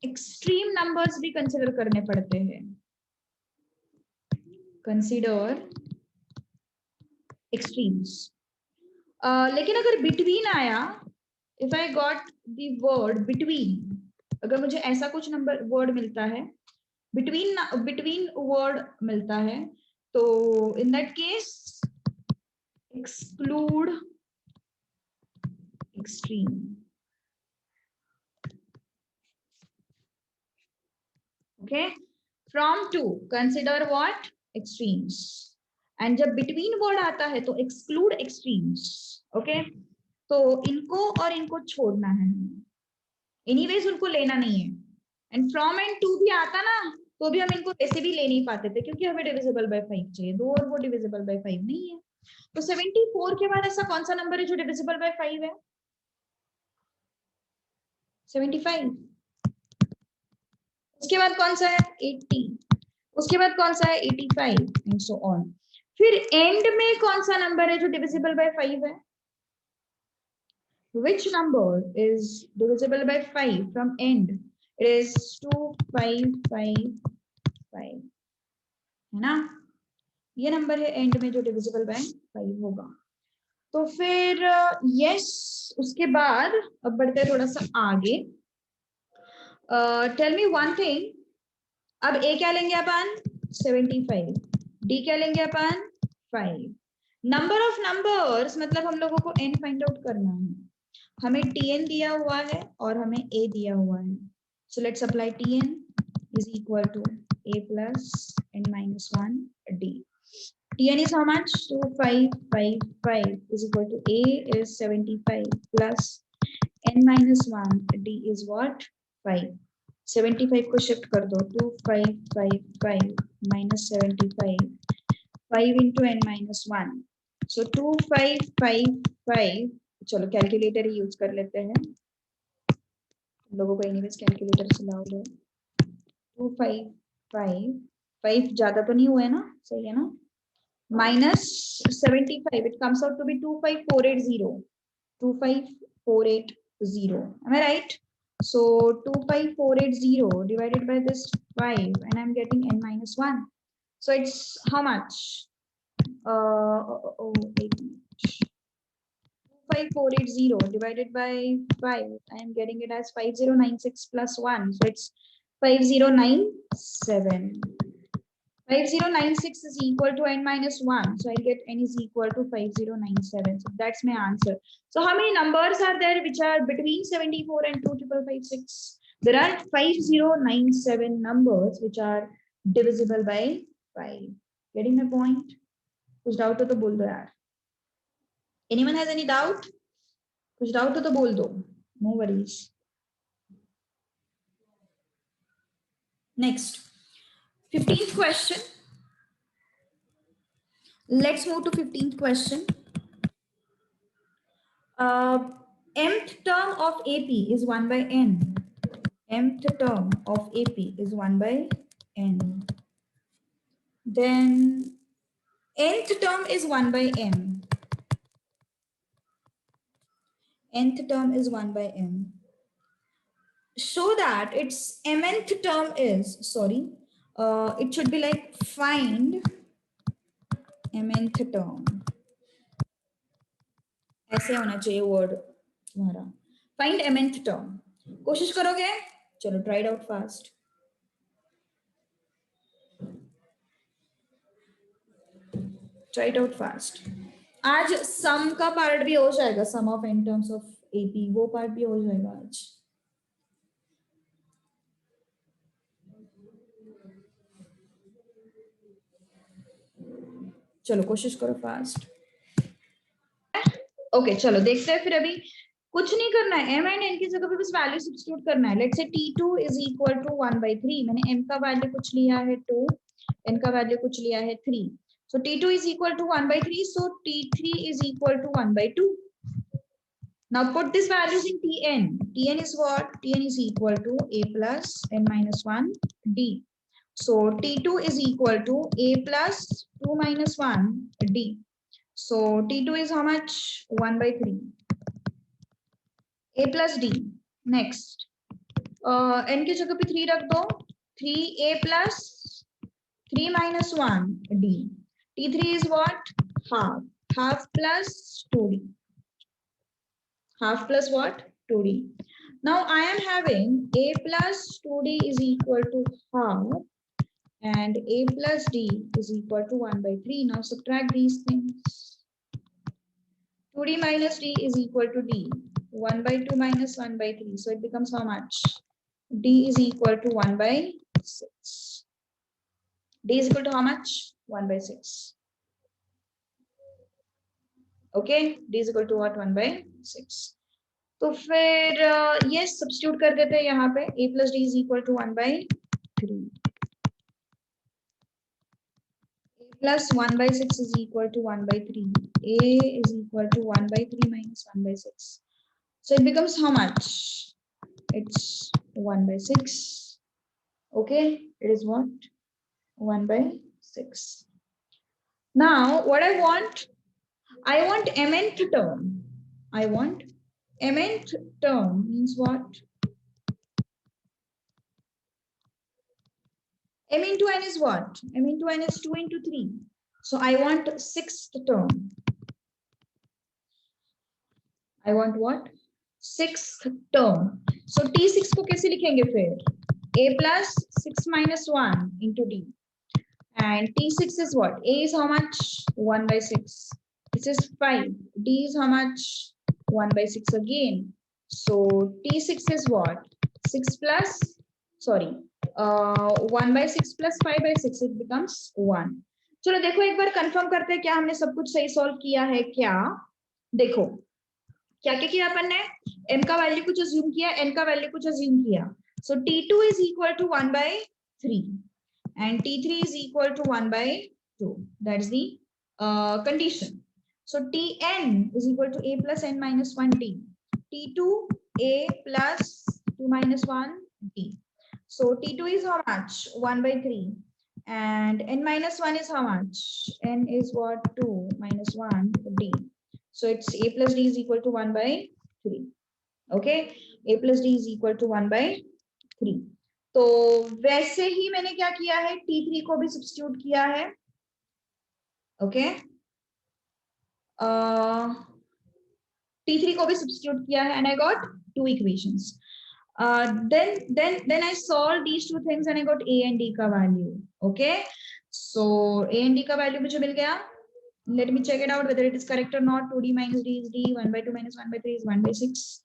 एक्सट्रीम नंबर्स भी कंसिडर करने पड़ते हैं। Consider extremes. लेकिन अगर बिटवीन आया, if I got the word between, अगर मुझे ऐसा कुछ नंबर वर्ड मिलता है, बिटवीन वर्ड मिलता है, तो in that case exclude extreme. Okay, from to consider what? Extremes. And जब बिटवीन वर्ड आता है तो एक्सक्लूड एक्सट्रीम्स। ओके, तो इनको और इनको छोड़ना है, एनीवेज उनको लेना नहीं है। एंड फ्रॉम एंड टू भी आता ना, तो भी हम इनको वैसे भी ले नहीं पाते थे क्योंकि हमें डिविजिबल बाय 5 चाहिए, दो और वो डिविजिबल बाय 5 नहीं है। तो 74 के बाद ऐसा कौन सा नंबर है जो डिविजिबल बाय 5 है? 75। उसके बाद कौन सा है? 80। उसके बाद कौन सा है? 85 एंड सो ऑन। फिर एंड में कौन सा नंबर है जो डिविजिबल बाय 5 है? Which number is divisible by 5 from end? It is 2555, है ना? ये नंबर है एंड में जो डिविजिबल बाय 5 होगा। तो फिर यस, उसके बाद अब बढ़ते हैं थोड़ा सा आगे। टेल मी वन थिंग, अब ए क्या लेंगे अपन? 75। डी क्या लेंगे अपन? 5। नंबर ऑफ नंबर्स मतलब हम लोगों को एन फाइंड आउट करना है। हमें tn दिया हुआ है और हमें a दिया हुआ है. So let's apply tn is equal to a plus n minus 1 d. tn is how much? 2555 is equal to a is 75 plus n minus 1 d is what? 5. 75 को शिफ्ट कर दो. 2555 minus 75 5 into n minus 1. So 2555. चलो calculator ही use कर लेते हैं. लोगों को anyways calculator चलाओ लो. 255 ज्यादा तो नहीं हुआ है ना? सही है ना? minus 75. It comes out to be 25480. 25480. Am I right? So 25480 divided by this 5, and I'm getting n minus 1. So it's how much? 25480 divided by 5. I am getting it as 5096 plus 1. So it's 5097. 5096 is equal to n minus 1. So I'll get n is equal to 5097. So that's my answer. So how many numbers are there which are between 74 and 25556? There are 5097 numbers which are divisible by 5. Getting my point? कुछ doubt हो तो बोल दो यार. Anyone has any doubt? कुछ doubt हो तो बोल दो. No worries. Next, 15th question. Let's move to 15th question. Mth term of AP is 1 by n. Mth term of AP is 1 by n. Then nth term is 1 by m. Nth term is 1 by m. Show that its mth term is, sorry, it should be like find mth term. ऐसे होना चाहिए word तुम्हारा. Find mth term. कोशिश करोगे? चलो try it out fast. Try it out fast. आज sum का part भी हो जाएगा. Sum of n terms of AP वो पार्ट भी हो जाएगा आज. चलो कोशिश करो फास्ट. ओके चलो देखते हैं फिर. अभी कुछ नहीं करना है. m एंड n की जगह पे बस वैल्यू सब्स्टिट्यूट करना है. Let's say t2 is equal to 1 by 3. मैंने m का वैल्यू कुछ लिया है 2, n का वैल्यू कुछ लिया है 3. So t2 is equal to 1 by 3. So t3 is equal to 1 by 2. Now put these values in tn. Tn is what? Tn is equal to a plus n minus 1 d. So t2 is equal to a plus 2 minus 1 d. So t2 is how much? 1 by 3. A plus d. Next. n की जगह पे 3 रख दो. 3a plus 3 minus 1 d. t3 is what? Half. Half plus 2d. Half plus what? 2d. Now I am having a plus 2d is equal to half. And a plus d is equal to 1 by 3. Now subtract these things. 2d minus d is equal to d. 1 by 2 minus 1 by 3. So it becomes how much? D is equal to 1 by 6. D is equal to how much? 1 by 6. Okay? D is equal to what? 1 by 6. तो फिर ये substitute कर देते हैं यहाँ पे. A plus d is equal to 1 by 3. Plus 1 by 6 is equal to 1 by 3. A is equal to 1 by 3 minus 1 by 6. So it becomes how much? It's 1 by 6. Okay, it is what? 1 by 6. Now, what I want mth term. I want mth term means what? M into n is what? M into n is 2 into 3. So I want sixth term. I want what? Sixth term. So T6 को कैसे लिखेंगे फिर? A plus 6 minus 1 into D. And T6 is what? A is how much? 1 by 6. This is 5. D is how much? 1 by 6 again. So T6 is what? 6 plus, sorry, 1 by 6 plus 5 by 6, it becomes 1. चलो देखो एक बार confirm करते हैं क्या हमने सब कुछ सही सॉल्व किया है क्या. देखो क्या क्या किया अपन ने. m का वैल्यू कुछ अज्यूम किया, n का वैल्यू कुछ अज्यूम किया. सो t2 is equal to 1 by 3 and t3 is equal to 1 by 2. That's the condition. So Tn is equal to a plus n minus 1 d. T2 a plus 2 minus 1 d. So T2 is how much? 1 by 3. And n minus 1 is how much? N is what? 2 minus 1 d. So it's a plus d is equal to 1 by 3. Okay. A plus d is equal to 1 by 3. तो वैसे ही मैंने क्या किया है, T3 को भी substitute किया है. ओके. T3 को भी सब्स्टिट्यूट किया है and I got two equations. Then I solved these two things and I got A and D का value. Okay. So A and D का value मुझे मिल गया. Let me check it out whether it is correct or not. 2D minus D is D. 1 by 2 minus 1 by 3 is 1 by 6.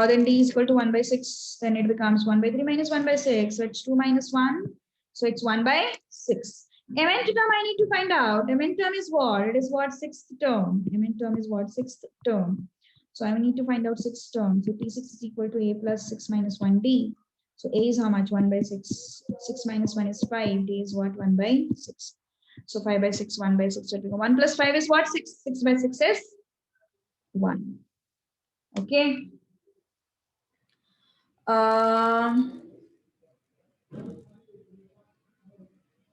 Then D is equal to 1 by 6. Then it becomes 1 by 3 minus 1 by 6. So it's 2 minus 1. So it's 1 by 6. Mn term I need to find out. Mn term is what? It is what? Sixth term. Mn term is what? Sixth term. So I need to find out sixth term. So T6 is equal to A plus 6 minus 1D. So A is how much? 1 by 6. 6 minus 1 is 5. D is what? 1 by 6. So 5 by 6, 1 by 6. So 1 plus 5 is what? 6. 6 by 6 is 1. Okay.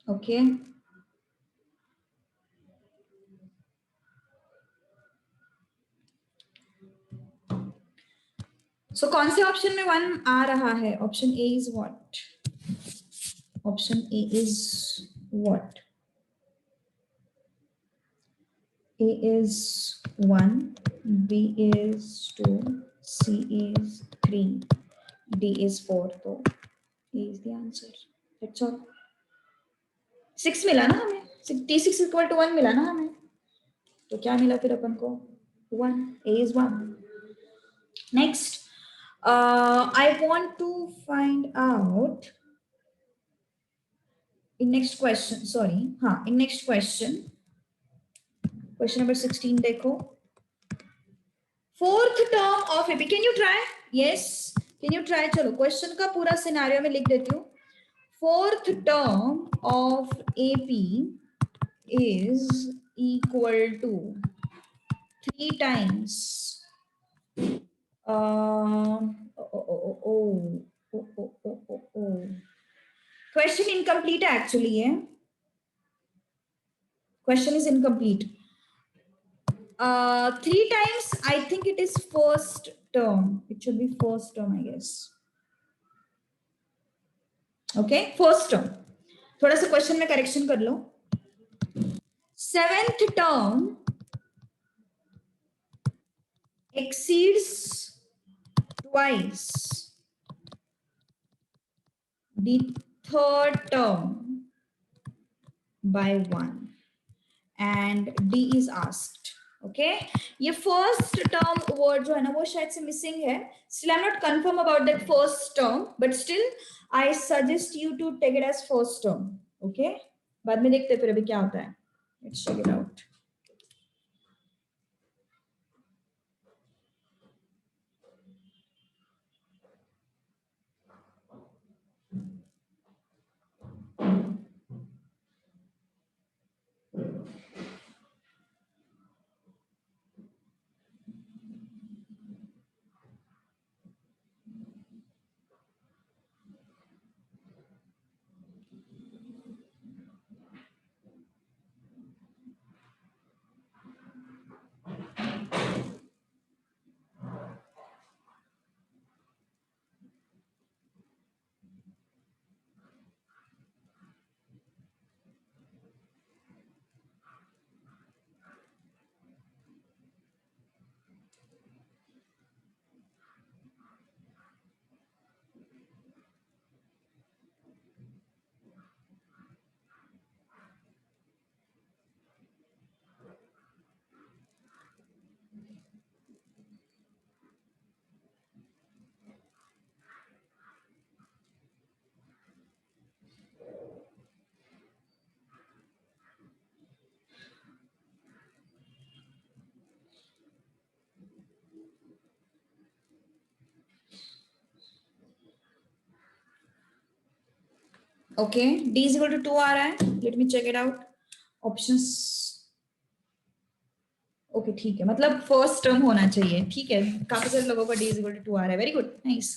Okay. So कौन से option में 1 आ रहा है? Option A is what? Option A is what? A is 1, B is 2, C is 3, D is 4. So A is the answer. That's all. 6 मिला ना हमें. T6 equal to 1 मिला ना हमें. तो क्या मिला फिर अपन को? 1. A is 1. Next, I want to find out in next question. Sorry, in next question. Question number 16 देखो. Fourth term of AP. Can you try? Yes. Can you try? चलो question का पूरा scenario में लिख देती हूँ. Fourth term of AP is equal to 3 times. Question incomplete actually. Question is incomplete. 3 times, I think it is first term. It should be first term, I guess. Okay, first term. थोड़ा सा question में correction कर लो. 7th term exceeds twice the 3rd term by 1 and D is asked. Okay, ये first term word जो है ना वो शायद से missing है. Still I'm not confirm about that first term, but still I suggest you to take it as first term. Okay, बाद में देखते हैं फिर अभी क्या होता है. Let's check it out. Okay, d is equal to 2 आ रहा है, let me check it out options. Okay ठीक है, मतलब फर्स्ट टर्म होना चाहिए, ठीक है, काफी सारे लोगों का d इज इक्वल टू 2 आ रहा है, very good, nice.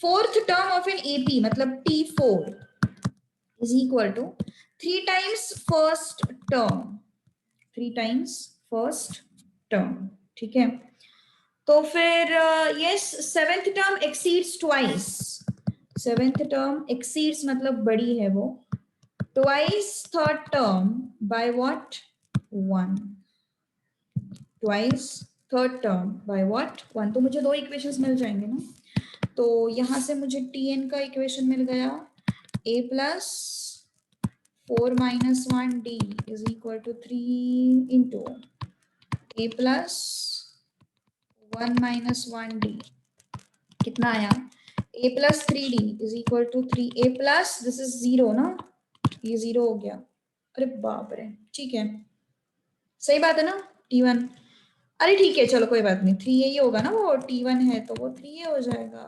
Fourth term of an AP मतलब t4 is equal to 3 times first term, 3 times first term, ठीक है। तो फिर yes, seventh term exceeds twice, seventh term exceeds मतलब बड़ी है वो, twice third term by what, 1, twice third term by what, 1। तो मुझे दो इक्वेशंस मिल जाएंगे ना, तो यहां से मुझे tn का इक्वेशन मिल गया, a plus 4 minus 1d is equal to 3 into a plus 1 minus 1d, कितना आया, a plus 3d is equal to 3a plus, this is 0 ना, ये 0 हो गया, अरे बाप रे, ठीक है, सही बात है ना, t1, अरे ठीक है चलो कोई बात नहीं, 3a ही होगा ना, वो t1 है तो वो 3a हो जाएगा,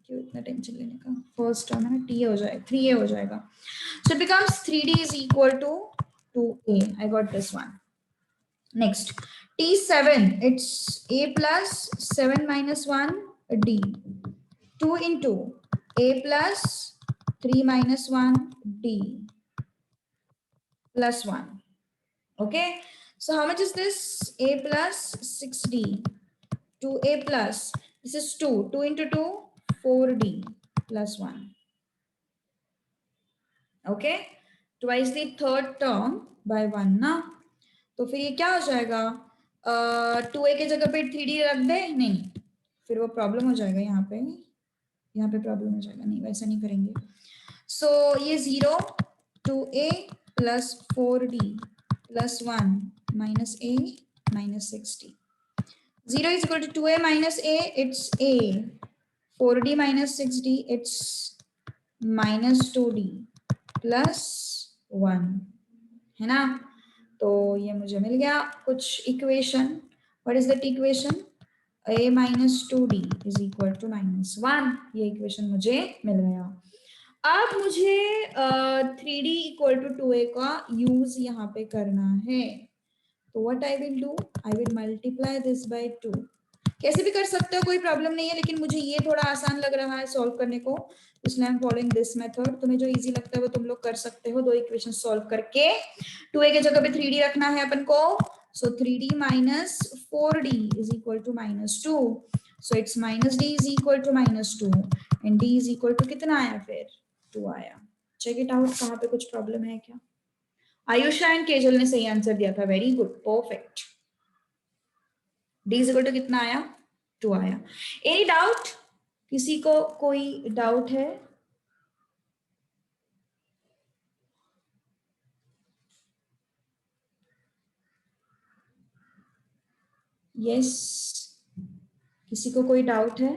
क्यों इतना टेंशन लेने का, फर्स्ट टर्म है ना, t हो जाएगा, 3a हो जाएगा, so it becomes 3d is equal to 2a, I got this one. Next, t7, it's a plus 7 minus 1 d, 2 into a plus 3 minus 1 d plus 1, okay, so how much is this, a plus 6d, 2a plus, this is 2 into 2 4d plus 1, okay, twice the third term by 1 ना, तो फिर ये क्या हो जाएगा, 2a के जगह पे 3d रख दे, नहीं फिर वो प्रॉब्लम हो जाएगा, यहाँ पे प्रॉब्लम हो जाएगा, नहीं वैसा नहीं करेंगे, सो ये 0 2a plus 4d plus 1 minus a minus 6d, 0 is equal to 2a minus a, it's a, 4d minus 6d, it's minus 2d plus 1, है ना, तो ये मुझे मिल गया कुछ equation, what is that equation, a minus 2d is equal to minus 1, ये equation मुझे मिल गया। अब मुझे 3d इक्वल टू 2a का यूज यहाँ पे करना है, तो what I will do, I will multiply this by 2, कैसे भी कर सकते हो कोई प्रॉब्लम नहीं है, लेकिन मुझे ये थोड़ा आसान लग रहा है सॉल्व करने को, इसलिए I am following this method, तुम्हें जो इजी लगता है वो तुम लोग कर सकते हो, दो इक्वेशन सॉल्व करके 2a के जगह पे 3d रखना है अपन को, सो 3d minus 4d is equal to minus 2, so it's minus d is equal to minus 2 and d is equal to कितना आया फिर 2 आया, चेक इट आउट, कहाँ पे कुछ प्रॉब्लम है क्या, आयुषा एंड केजल ने सही आंसर दिया था, very good, perfect, d is equal to कितना आया 2 आया, एनी डाउट, किसी को कोई डाउट है, यस किसी को कोई डाउट है,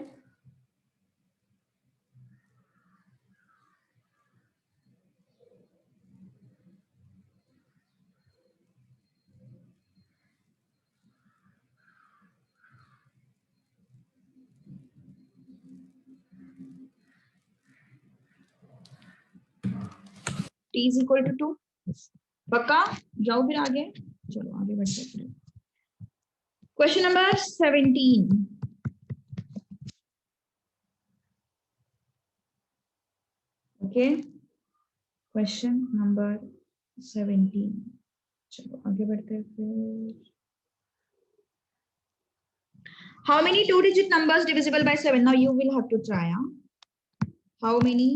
t इज इक्वल टू 2, पक्का, जाओ फिर आगे, चलो आगे बढ़ते हैं, question number 17, okay, question number 17, चलो आगे बढ़ते हैं फिर, how many two digit numbers divisible by 7, now you will have to try, how many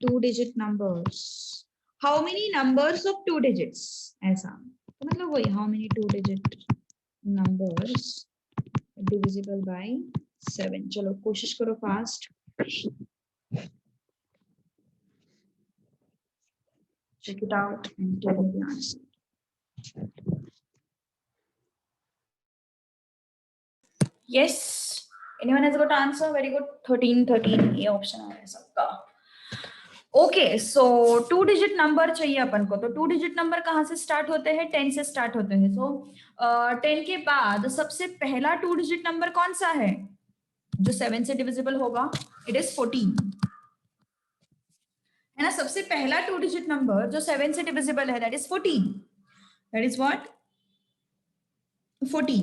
two digit numbers, how many numbers of two digits, ऐसा, तो मतलब वही how many two digit numbers divisible by 7, चलो कोशिश करो fast, check it out and tell me the answer. Yes, anyone has got answer, very good, 13 ये option आ रहा है सबका, ओके, सो टू डिजिट नंबर चाहिए अपन को, तो टू डिजिट नंबर कहाँ से स्टार्ट होते हैं, 10 से स्टार्ट होते हैं, सो 10 के बाद सबसे पहला टू डिजिट नंबर कौन सा है जो 7 से डिविजिबल होगा, इट इज 14, है ना, सबसे पहला 2 डिजिट नंबर जो 7 से डिविजिबल है, that is 14. That is what, 14.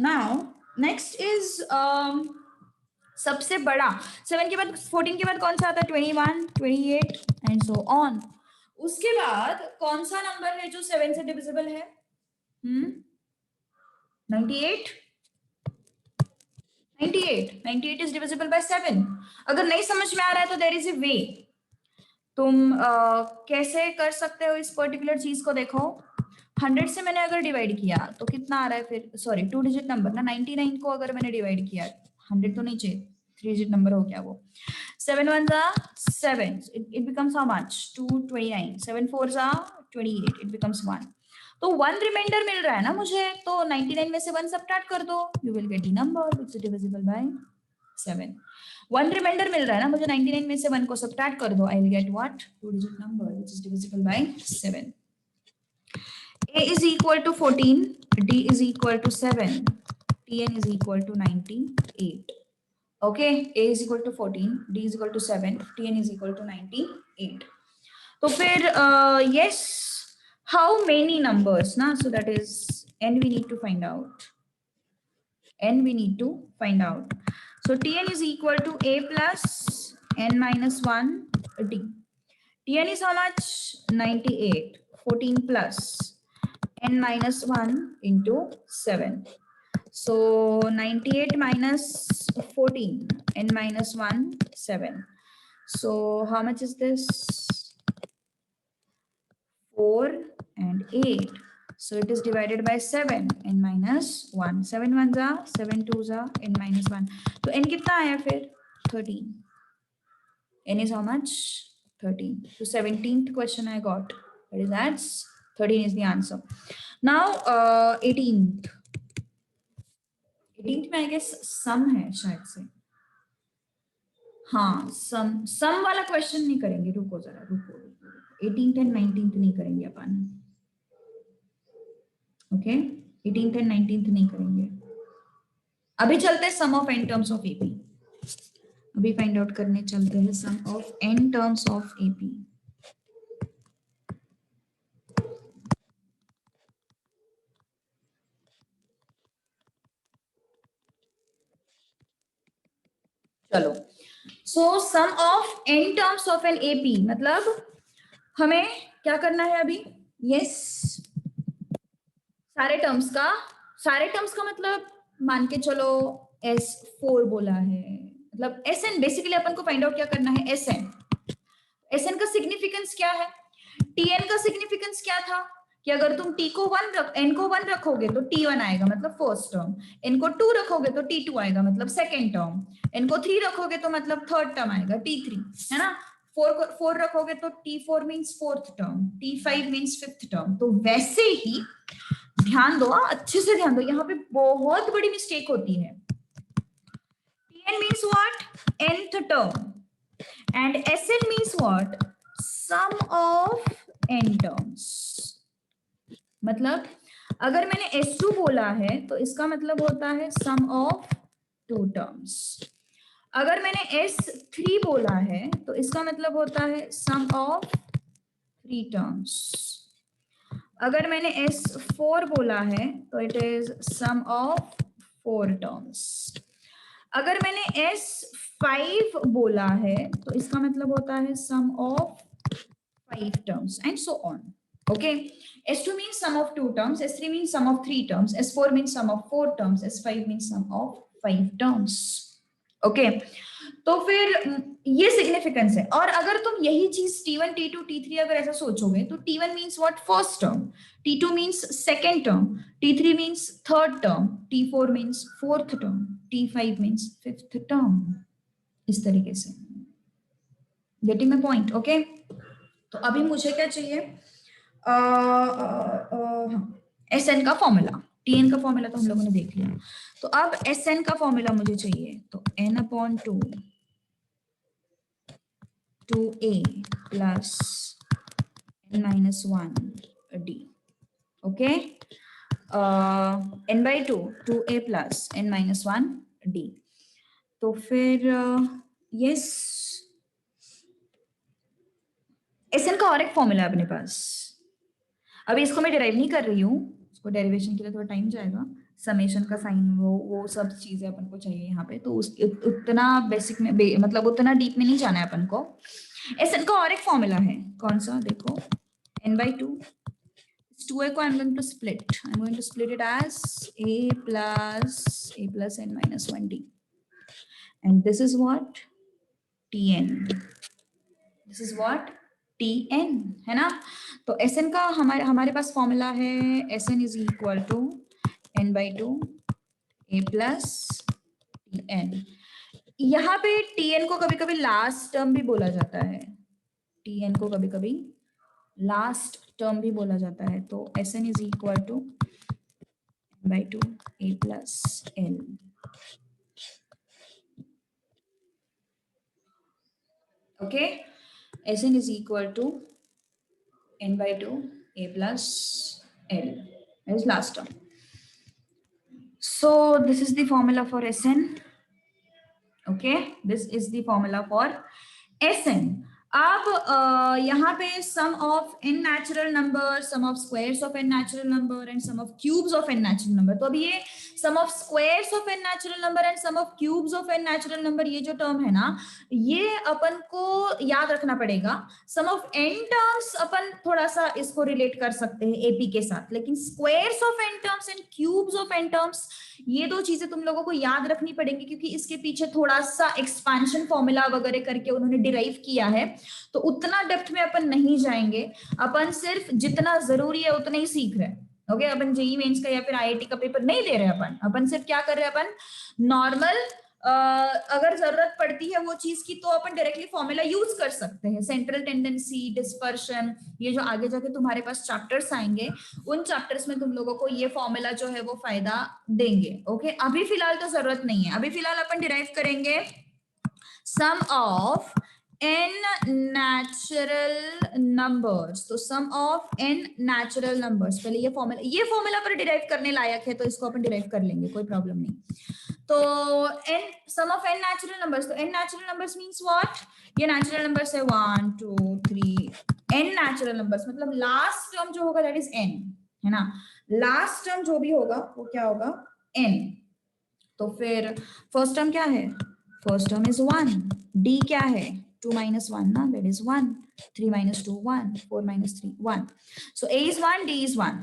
Now next is सबसे बड़ा 7 के बाद 14 के बाद कौन सा आता है, 21, 28 एंड सो ऑन. उसके बाद कौन सा नंबर है जो 7 से डिविजिबल है, 98. 98 इज डिविजिबल बाय 7. अगर नहीं समझ में आ रहा है तो देयर इज ए वे. तुम कैसे कर सकते हो इस पर्टिकुलर चीज को, देखो 100 से मैंने अगर डिवाइड किया तो कितना आ रहा है फिर, सॉरी 2 डिजिट नंबर ना, 99 को अगर मैंने डिवाइड किया, 100 तो नहीं चाहिए, 3 डिजिट नंबर हो गया वो. 7 1s are 7, it becomes how much, 229. 7 4s are 28, it becomes 1. तो 1 रिमाइंडर मिल रहा है ना मुझे, तो 99 में से 1 सब्ट्रैक्ट कर दो, you will get the number which is divisible by 7. 1 remainder मिल रहा है ना मुझे, 99 में से 1 को सब्ट्रैक्ट कर दो, I will get what, 2 digit number which is divisible by 7. A is equal to 14, D is equal to 7, Tn is equal to 98. Okay, A is equal to 14, D is equal to 7, Tn is equal to 98. तो फिर yes, how many numbers ना, so that is n we need to find out. N we need to find out. So Tn is equal to A plus n minus 1 D. Tn is how much, 98. 14 plus n minus 1 into 7. So 98 minus 14, n minus 1, 7. So how much is this? 4 and 8. So it is divided by 7, n minus 1. 7 1s are, 7 2s are, n minus 1. So n कितना आया फिर, 13. N is how much, 13. So 17th question I got. That is that's 13 is the answer. Now 18th. 18th में I guess sum है शायद से. हाँ सम वाला question नहीं करेंगे, रुको जरा, रुको 18th एंड 19th नहीं करेंगे अपन. ओके 18th एंड 19th नहीं करेंगे. अभी चलते हैं sum of n terms of AP. अभी फाइंड आउट करने चलते हैं sum of n terms of AP. चलो, so sum of n terms of an AP मतलब हमें क्या करना है अभी, यस सारे टर्म्स का मतलब मान के चलो S4 बोला है, मतलब Sn बेसिकली अपन को फाइंड आउट क्या करना है, Sn का सिग्निफिकेंस क्या है, Tn का सिग्निफिकेंस क्या था कि अगर तुम T को 1 n को 1 रखोगे तो T1 आएगा मतलब फर्स्ट टर्म, n को 2 रखोगे तो T2 आएगा मतलब सेकेंड टर्म, n को 3 रखोगे तो मतलब थर्ड टर्म आएगा T3, है ना. 4 रखोगे तो T4 means fourth term, T5 means fifth term. तो वैसे ही ध्यान दो, अच्छे से ध्यान दो, यहाँ पे बहुत बड़ी मिस्टेक होती है. Tn means what, nth term, and Sn means what, sum of n terms. मतलब अगर मैंने S2 बोला है तो इसका मतलब होता है sum of 2 terms. अगर मैंने S3 बोला है तो इसका मतलब होता है sum of 3 terms. अगर मैंने S4 बोला है तो it is sum of 4 terms. अगर मैंने S5 बोला है तो इसका मतलब होता है sum of 5 terms and so on. Okay, S2 means sum of 2 terms, S3 means sum of 3 terms, S4 means sum of 4 terms, S5 means sum of 5 terms. Okay, तो फिर ये सिग्निफिकेंस है. और अगर तुम यही चीज T1 T2 T3 अगर ऐसा सोचोगे तो T1 means what, first term, T2 means second term, T3 means third term, T4 means fourth term, T5 means fifth term. इस तरीके से. Getting my point? ओके, तो अभी मुझे क्या चाहिए, Sn का फॉर्मूला. Tn का फॉर्मूला तो हम लोगों ने देख लिया, तो अब Sn का फॉर्मूला मुझे चाहिए. तो n/2 2a plus n minus 1 d. Okay, n/2 2a plus n minus 1 d. तो फिर yes, का और एक फॉर्मूला है अपने पास। अभी इसको मैं डिराइव नहीं कर रही हूँ, उसको डेरिवेशन के लिए थोड़ा टाइम जाएगा, समेशन का साइन वो सब चीजें अपन को चाहिए यहाँ पे, तो उतना बेसिक में मतलब उतना डीप में नहीं जाना है अपन को। एसएन का और एक फॉर्मूला है, कौन सा देखो, n/2 2a को I'm going to split it as a plus n minus 1d, and this is what tn, this is what tn है ना। तो Sn का हमारे पास फॉर्मूला है, Sn is equal to n/2 a plus tn। यहाँ पे tn को कभी कभी लास्ट टर्म भी बोला जाता है, tn को कभी कभी लास्ट टर्म भी बोला जाता है। तो Sn is equal to n/2 a plus l। okay, Sn is equal to n/2 a plus l, that is last term. So this is the formula for Sn. okay, this is the formula for Sn। अब यहाँ पे sum of n natural number, sum of squares of n natural number and sum of cubes of n natural number. तो अभी ये sum of squares of n natural number and sum of cubes of n natural number, ये जो term है ना, ये अपन को याद रखना पड़ेगा। सम ऑफ n टर्म्स अपन थोड़ा सा इसको रिलेट कर सकते हैं एपी के साथ, लेकिन squares of n terms and cubes of n terms, ये दो चीजें तुम लोगों को याद रखनी पड़ेंगी, क्योंकि इसके पीछे थोड़ा सा एक्सपेंशन फॉर्मूला वगैरह करके उन्होंने डिराइव किया है, तो उतना डेप्थ में अपन नहीं जाएंगे। अपन सिर्फ जितना जरूरी है उतना ही सीख रहे हैं। ओके, अपन जेईई मेंस का या फिर आईआईटी का पेपर नहीं दे रहे अपन सिर्फ क्या कर रहे हैं, अपन नॉर्मल अगर जरूरत पड़ती है वो चीज की तो अपन डायरेक्टली फॉर्मूला यूज कर सकते हैं। सेंट्रल टेंडेंसी, डिस्पर्शन, ये जो आगे जाके तुम्हारे पास चैप्टर्स आएंगे, उन चैप्टर्स में तुम लोगों को ये फॉर्मूला जो है वो फायदा देंगे। ओके, अभी फिलहाल तो जरूरत नहीं है, अभी फिलहाल अपन डिराइव करेंगे सम ऑफ n natural numbers। तो सम ऑफ n natural numbers, पहले ये फॉर्मूला पर डिराइव करने लायक है, तो इसको अपन डिराइव कर लेंगे, कोई प्रॉब्लम नहीं। तो n sum of n natural numbers, तो n natural numbers means what, ये natural numbers है 1 2 3, n natural numbers मतलब लास्ट टर्म जो होगा दैट इज n, है ना। लास्ट टर्म जो भी होगा वो क्या होगा, n। तो फिर फर्स्ट टर्म क्या है, फर्स्ट टर्म इज 1, d क्या है 2 minus 1 ना, that is 1, 3 minus 2 1, 4 minus 3 1, so a is 1 d is 1,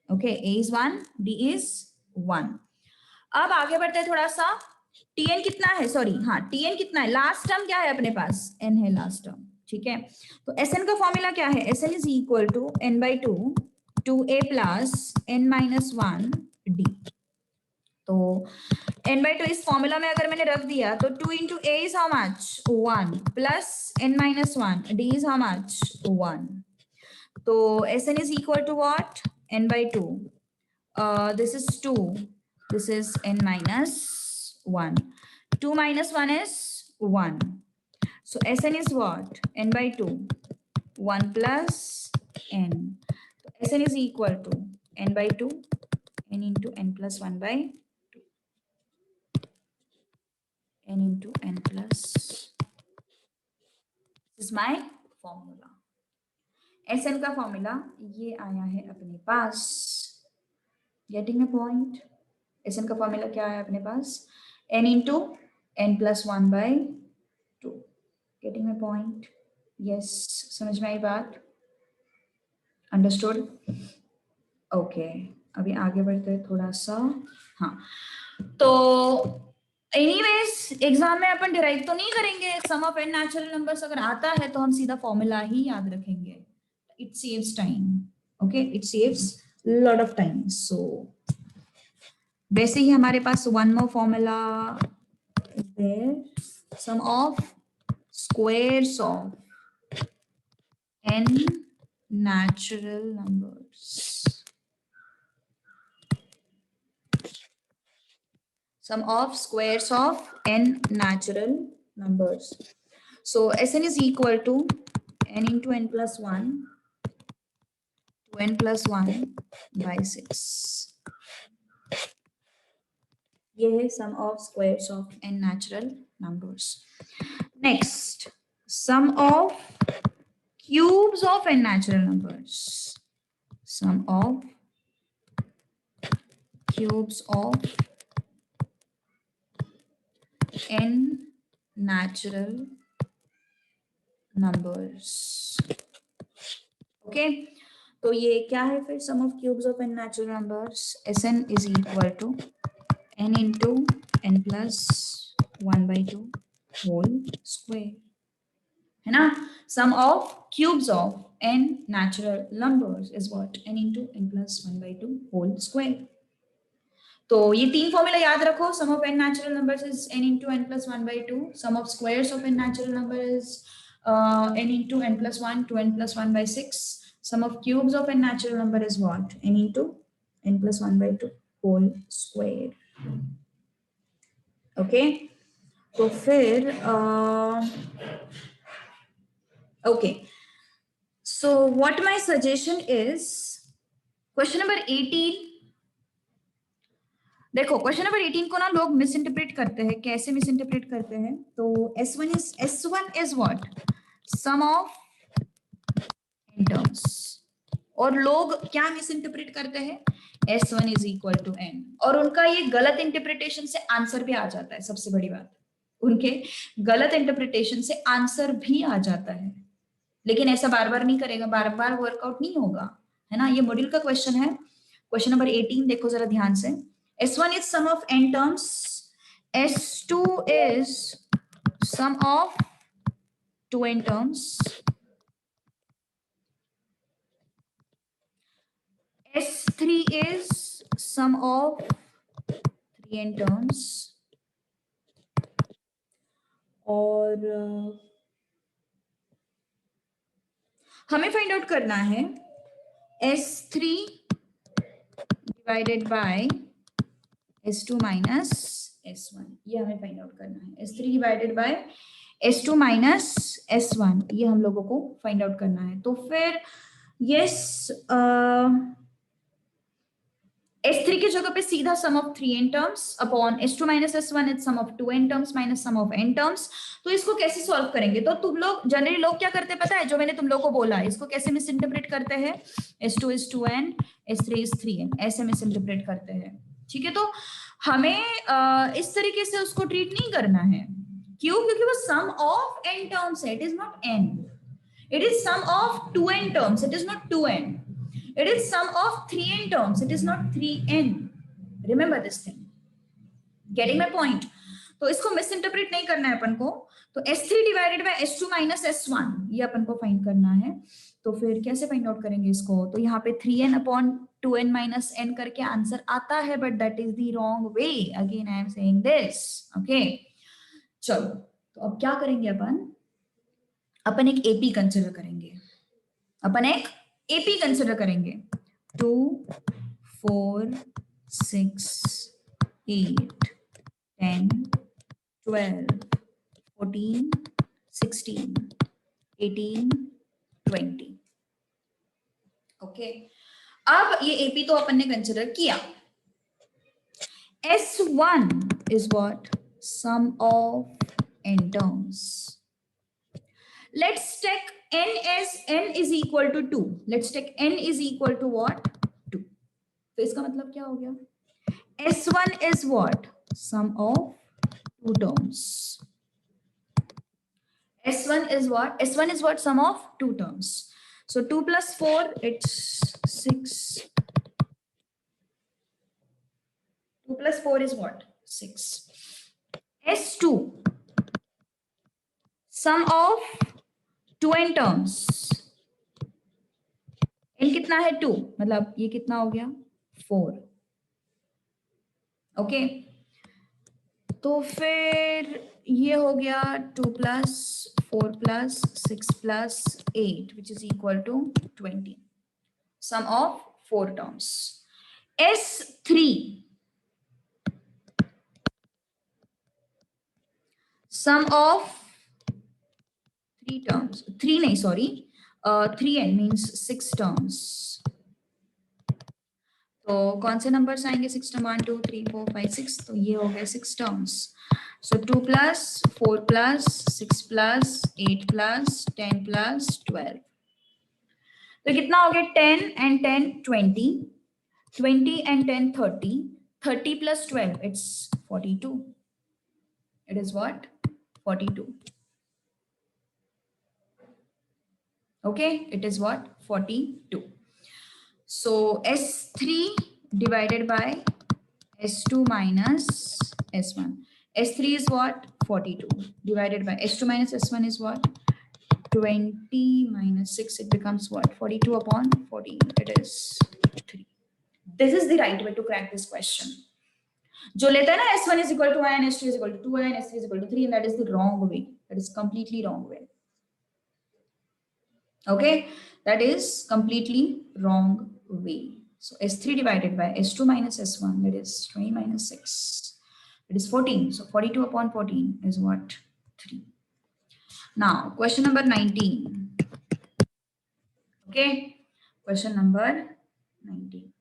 okay, a is 1 d is 1। अब आगे बढ़ते हैं थोड़ा सा, tn कितना है, सॉरी हाँ tn कितना है, लास्ट टर्म क्या है अपने पास, n है लास्ट टर्म, ठीक है। तो Sn का फॉर्मूला क्या है, Sn is equal to n/2 2a plus n minus 1 d। तो n/2 इस फॉर्मूला में अगर मैंने रख दिया तो 2 into a is how much 1 plus n minus 1 d is how much 1। तो Sn is equal to what, n/2 this is 2, this is n minus 1, 2 minus 1 is 1, so Sn is what, n/2 1 plus n, so Sn is equal to n/2 n into n plus 1 by n into n plus, this is my formula। Sn का formula ये आया है अपने पास, getting a point. Sn का formula क्या है अपने पास, n into n plus 1 by 2, getting a point. Yes, समझ में आई बात, अंडरस्टूड। ओके, अभी आगे बढ़ते हैं थोड़ा सा। हाँ, तो एनीवेज एग्जाम में अपन डिराइव तो नहीं करेंगे सम ऑफ n नेचुरल नंबर्स, अगर आता है तो हम सीधा फॉर्मूला ही याद रखेंगे, it saves time. Okay, it saves lot of time. So वैसे ही हमारे पास one more formula there, sum of squares of n natural numbers, sum of squares of n natural numbers। So Sn is equal to n into n plus 1 to n plus 1 by 6। ये है sum of squares of n natural numbers। Next, sum of cubes of n natural numbers. Sum of cubes of n natural numbers. Okay तो ये क्या है फिर sum of cubes of n natural numbers Sn is equal to n into n plus 1/2 whole square है ना. Sum of cubes of n natural numbers is what n into n plus 1/2 whole square. तो ये तीन formula याद रखो. Sum of n natural numbers is n into n plus 1/2. Sum of squares of n natural number is n into n plus 1 to n plus 1/6. Sum of cubes of n natural number is what? n into n plus 1/2 whole square. Okay. तो फिर okay. So what my suggestion is, question number 18. देखो question number 18 को ना लोग miss interpret करते हैं. कैसे miss interpret करते हैं? तो S1 is what? Sum of n terms. और लोग क्या मिस इंटरप्रेट करते हैं? S1 is equal to n. और उनका ये गलत इंटरप्रिटेशन से आंसर भी आ जाता है. सबसे बड़ी बात, उनके गलत इंटरप्रिटेशन से आंसर भी आ जाता है. लेकिन ऐसा बार बार नहीं करेगा, बार बार वर्कआउट नहीं होगा, है ना. ये मॉड्यूल का क्वेश्चन है. क्वेश्चन नंबर 18 देखो जरा ध्यान से. S1 is sum of n terms. S2 is sum of 2n terms. S3 is sum of 3n terms. और हमें फाइंड आउट करना है S3 divided by S2 minus S1. ये हमें फाइंड आउट करना है. S3 divided by S2 minus S1 ये हम लोगों को फाइंड आउट करना है. तो फिर यस S3 की जगह पे सीधा sum of 3n terms upon S2 minus S1 is sum of 2n terms minus sum of n terms. तो इसको कैसे सॉल्व करेंगे? तो तुम लोग जनरली लोग क्या करते हैं पता है? जो मैंने तुम लोग को बोला, इसको कैसे मिस इंटरप्रेट करते हैं? S2 is 2n, S3 is 3n, ऐसे मिस इंटरप्रेट करते हैं. ठीक है, तो हमें इस तरीके से उसको ट्रीट नहीं करना है. क्यों? क्योंकि वो सम ऑफ n टर्म्स है. It is not n. It is sum of 2n terms. It is not 2n. It is sum of 3n terms. It is not 3n. Remember this thing. Getting my point? तो इसको misinterpret नहीं करना है अपन को. तो S3 divided by S2 minus S1 ये अपन को फाइंड करना है. तो फिर कैसे फाइंड आउट करेंगे इसको? तो यहाँ पे 3n upon 2n minus n करके आंसर आता है, but that is the wrong way. Again I am saying this. Okay, चलो तो अब क्या करेंगे अपन एक एपी कंसिडर करेंगे. अपन एक AP कंसिडर करेंगे. 2, 4, 6, 8, 10, 12, 14, 16, 18, 20. ओके, अब ये AP तो अपन ने कंसिडर किया. S1 is what? Sum of n terms. Let's take n as n is equal to 2. Let's take n is equal to what? 2. तो इसका मतलब क्या हो गया? S1 is what? Sum of 2 terms. S1 is what? S1 is what? Sum of 2 terms. So 2 plus 4, it's 6. 2 plus 4 is what? 6. S2, sum of 2n terms. n कितना है? 2. मतलब ये कितना हो गया? 4. ओके, तो फिर ये हो गया 2 plus 4 plus 6 plus 8 which is equal to 20. Sum of 4 terms. S3, sum of 3 terms. 3 नहीं, sorry, 3n means 6 terms. तो कौन से नंबर्स आएंगे? 6 टर्म 1 2 3 4 5 6. तो ये हो गए 6 टर्म्स. सो 2 plus 4 plus 6 plus 8 plus 10 plus 12. तो कितना हो गया 10 and 10 20, 20 and 10 30, 30 plus 12 it's 42. It is what? 42. Okay, it is what? 42. So S3 divided by S2 minus S1. S3 is what? 42 divided by S2 minus S1 is what? 20 minus 6, it becomes what? 42 upon 14. It is 3. This is the right way to crack this question. जो लेता है ना S1 is equal to I and S2 is equal to 2I and S3 is equal to 3, and that is the wrong way. That is completely wrong way. Okay, that is completely wrong way. So S3 divided by S2 minus S1, that is 20 minus 6. It is 14. So 42 upon 14 is what? 3. Now, question number 19. Okay, question number 19.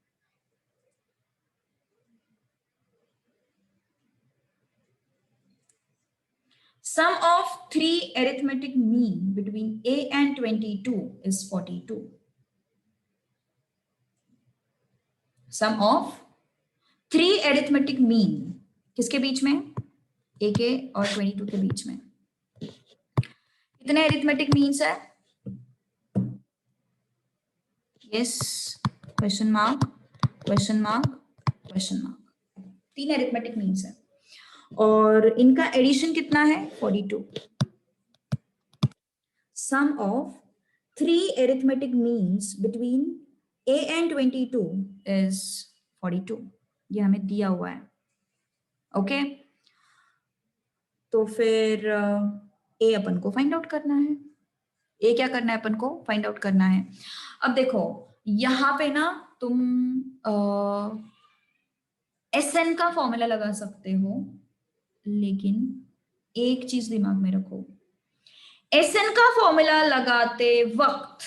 Sum of 3 arithmetic mean between A and 22 is 42. Sum of 3 arithmetic mean किसके बीच में? A के और 22 के बीच में. कितने arithmetic means है? Yes, question mark, question mark, question mark. 3 arithmetic means है. और इनका एडिशन कितना है? 42. Sum of 3 arithmetic means between A and 22 is 42. ये हमें दिया हुआ है. ओके, तो फिर A अपन को फाइंड आउट करना है. A क्या करना है? अपन को फाइंड आउट करना है. अब देखो यहां पे ना तुम SN का फॉर्मूला लगा सकते हो, लेकिन एक चीज दिमाग में रखो, SN का फॉर्मूला लगाते वक्त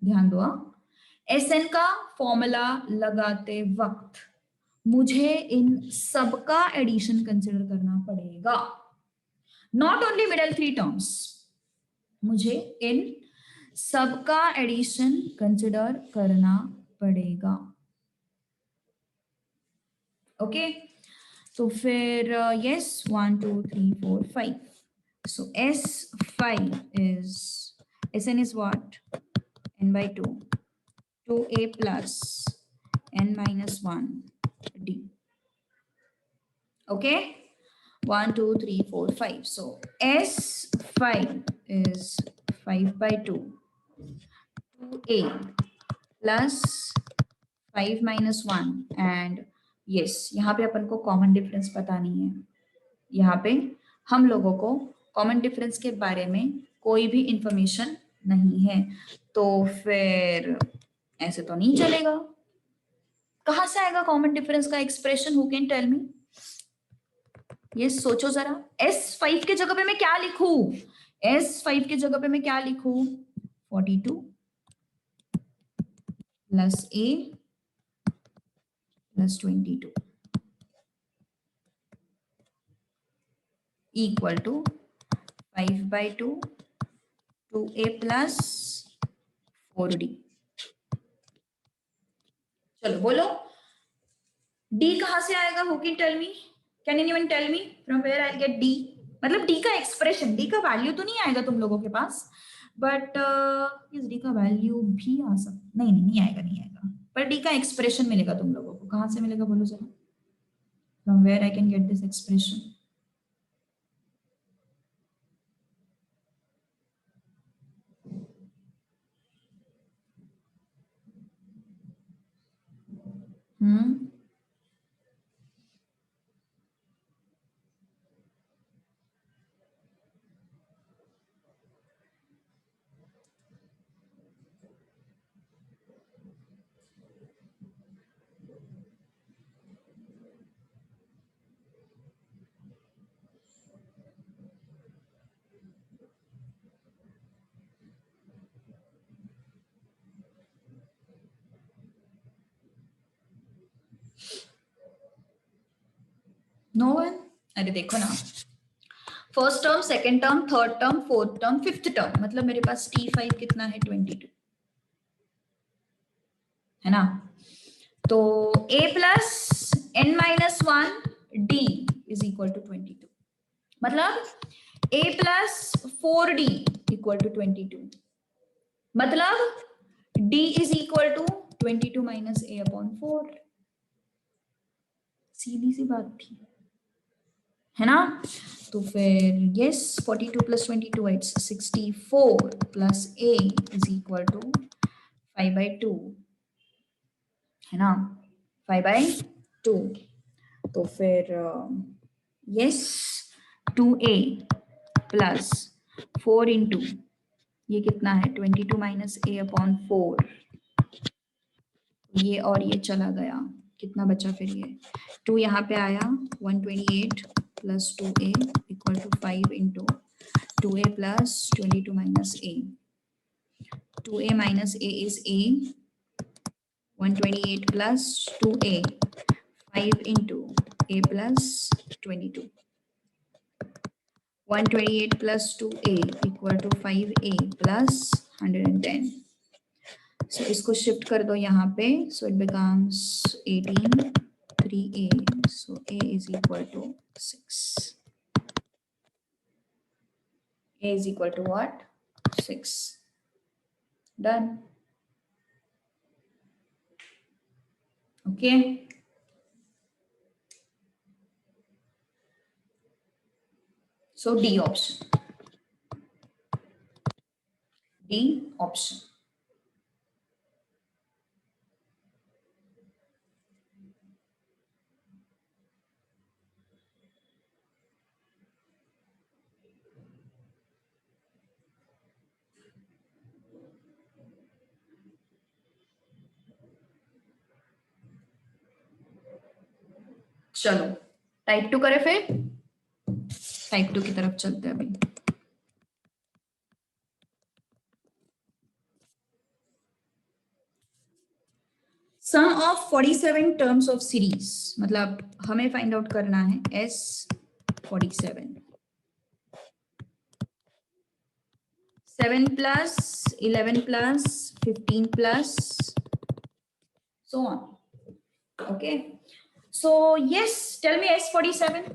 ध्यान दो, SN का फॉर्मूला लगाते वक्त मुझे इन सबका एडिशन कंसिडर करना पड़ेगा. नॉट ओनली मिडल 3 टर्म्स, मुझे इन सबका एडिशन कंसिडर करना पड़ेगा. ओके, तो फिर yes 1 2 3 4 5. So S5 is, Sn is what? N by 2, 2A plus N minus 1 D. Okay, 1 2 3 4 5. So S5 is 5 by 2, 2A plus 5 minus 1, and yes, यहाँ पे अपन को common difference पता नहीं है. यहाँ पे हम लोगों को कॉमन डिफरेंस के बारे में कोई भी इंफॉर्मेशन नहीं है, तो फिर ऐसे तो नहीं चलेगा. कहां से आएगा कॉमन डिफरेंस का expression? Who can tell me? ये सोचो जरा. S5 के जगह पे मैं क्या लिखूं? S5 के जगह पे मैं क्या लिखूं? 42 plus A plus 22 equal to 5 by 2, 2A plus 4D. चलो बोलो, D कहां से आएगा? Who can tell me? Can anyone tell me from where I'll get D? मतलब D का एक्सप्रेशन, D का वैल्यू तो नहीं आएगा तुम लोगों के पास, बट इस D का वैल्यू भी आ सकता. नहीं आएगा, नहीं आएगा, पर D का एक्सप्रेशन मिलेगा तुम लोगों को. कहां से मिलेगा बोलो जरा? From where I can get this expression? No one? अरे देखो ना, first term, second term, third term, fourth term, fifth term, मतलब मेरे पास T5 कितना है? 22. है ना। तो a plus n-1 d is equal to 22, मतलब a plus 4d equal to 22, मतलब d is equal to 22 minus a upon 4। सीधी सी बात थी, है ना। तो फिर yes 42 plus 22 it's 64 plus a is equal to 5/2, है ना, 5/2। तो फिर यस 2a प्लस 4 इंटू ये कितना है 22 माइनस a अपॉन 4, ये और ये चला गया, कितना बचा फिर ये 2 यहाँ पे आया 128 plus 2a equal to 5 into 2a plus 22 minus a, 2a minus a is a, 128 plus 2a, 5 into a plus 22, 128 plus 2a equal to 5a plus 110. So इसको शिफ्ट कर दो यहाँ पे, so it becomes 18 3a, so a is equal to 6. A is equal to what? 6. Done. Okay. So D option. D option. चलो type 2 करें, फिर type 2 की तरफ चलते हैं अभी। Sum of 47 terms of series, मतलब हमें फाइंड आउट करना है S47, 7 plus 11 plus 15 plus so on. Okay, so yes, tell me S47.